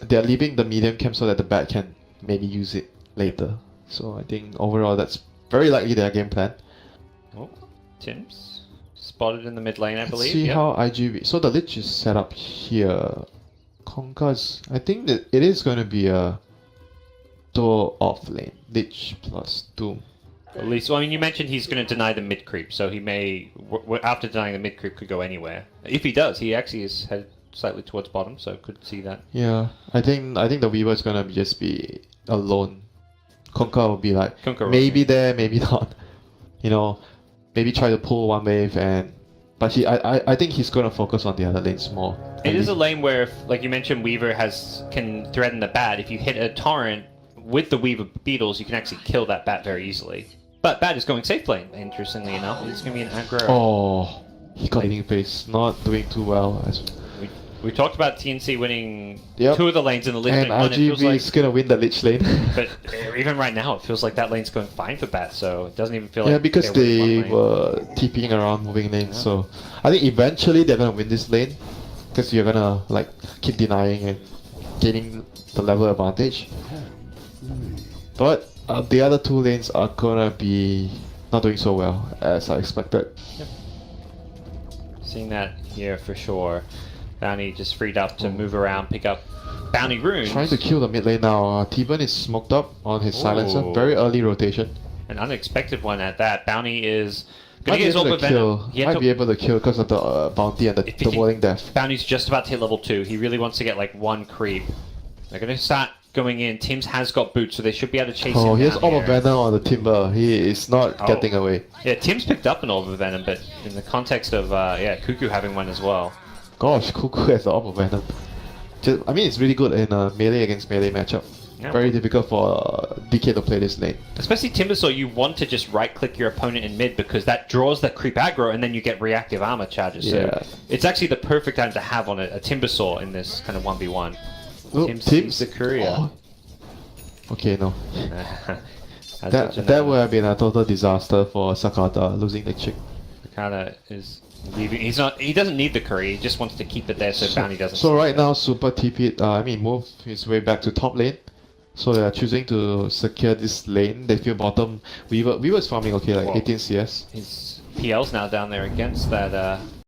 Speaker 2: they're leaving the medium camp so that the bat can maybe use it later. So, I think overall that's very likely their game plan.
Speaker 1: Oh, Tim's spotted in the mid lane, I believe.
Speaker 2: Let's see how IGV... So the Lich is set up here. Konka's... I think that it is going to be a dual off lane. Lich plus Doom.
Speaker 1: At least, well, I mean, you mentioned he's going to deny the mid creep, so he may, after denying the mid creep, could go anywhere. If he does, he actually is headed slightly towards bottom, so could see that.
Speaker 2: Yeah, I think the Weaver is going to just be alone. Konka will be like, maybe there, maybe not. You know, maybe try to pull one wave but I think he's going to focus on the other lanes more.
Speaker 1: It is a lane where, like you mentioned, Weaver can threaten the bat. If you hit a torrent with the Weaver beetles, you can actually kill that bat very easily. But bat is going safe lane, interestingly enough. It's going to be an aggro.
Speaker 2: Oh, he got hitting face. Not doing too well.
Speaker 1: We talked about TNC winning 2 of the lanes in the Lich lane.
Speaker 2: And RGB is going to win the Lich lane.
Speaker 1: But even right now, it feels like that lane's going fine for Bat, so it doesn't even feel like...
Speaker 2: Yeah, because they were TPing around moving lanes, so... I think eventually they're going to win this lane, because you're going to like keep denying and gaining the level advantage. But the other 2 lanes are going to be not doing so well, as I expected.
Speaker 1: Yep. Seeing that here for sure. Bounty just freed up to move around, pick up bounty runes.
Speaker 2: Trying to kill the mid lane now. T-Burn is smoked up on his silencer. Very early rotation.
Speaker 1: An unexpected one at that. Bounty is going to get his
Speaker 2: able
Speaker 1: Orb
Speaker 2: to
Speaker 1: of
Speaker 2: kill.
Speaker 1: Venom.
Speaker 2: Might be able to kill because of the bounty and the warding death.
Speaker 1: Bounty's just about to hit level 2. He really wants to get like 1 creep. They're going to start going in. Tims has got boots, so they should be able to chase him.
Speaker 2: Oh, he has
Speaker 1: down
Speaker 2: Orb of Venom on the Timber. He is not getting away.
Speaker 1: Yeah, Tim's picked up an Orb of Venom, but in the context of Cuckoo having one as well.
Speaker 2: Gosh, Cuckoo has the Orb of Venom. I mean, it's really good in a melee against melee matchup.
Speaker 1: Yeah.
Speaker 2: Very difficult for DK to play this lane.
Speaker 1: Especially Timbersaw, you want to just right-click your opponent in mid because that draws that creep aggro and then you get reactive armor charges.
Speaker 2: Yeah.
Speaker 1: So it's actually the perfect time to have on a Timbersaw in this kind of 1v1.
Speaker 2: Oh,
Speaker 1: Tim's the courier.
Speaker 2: Oh. Okay, no. that would have been a total disaster for Sakata, losing the chick.
Speaker 1: Sakata is He's not. He doesn't need the Korea. He just wants to keep it there so Bounty doesn't.
Speaker 2: So right now, Super TP, move his way back to top lane. So they are choosing to secure this lane. They feel bottom. Weaver is farming okay, like
Speaker 1: Whoa.
Speaker 2: 18 CS.
Speaker 1: His PL's now down there against that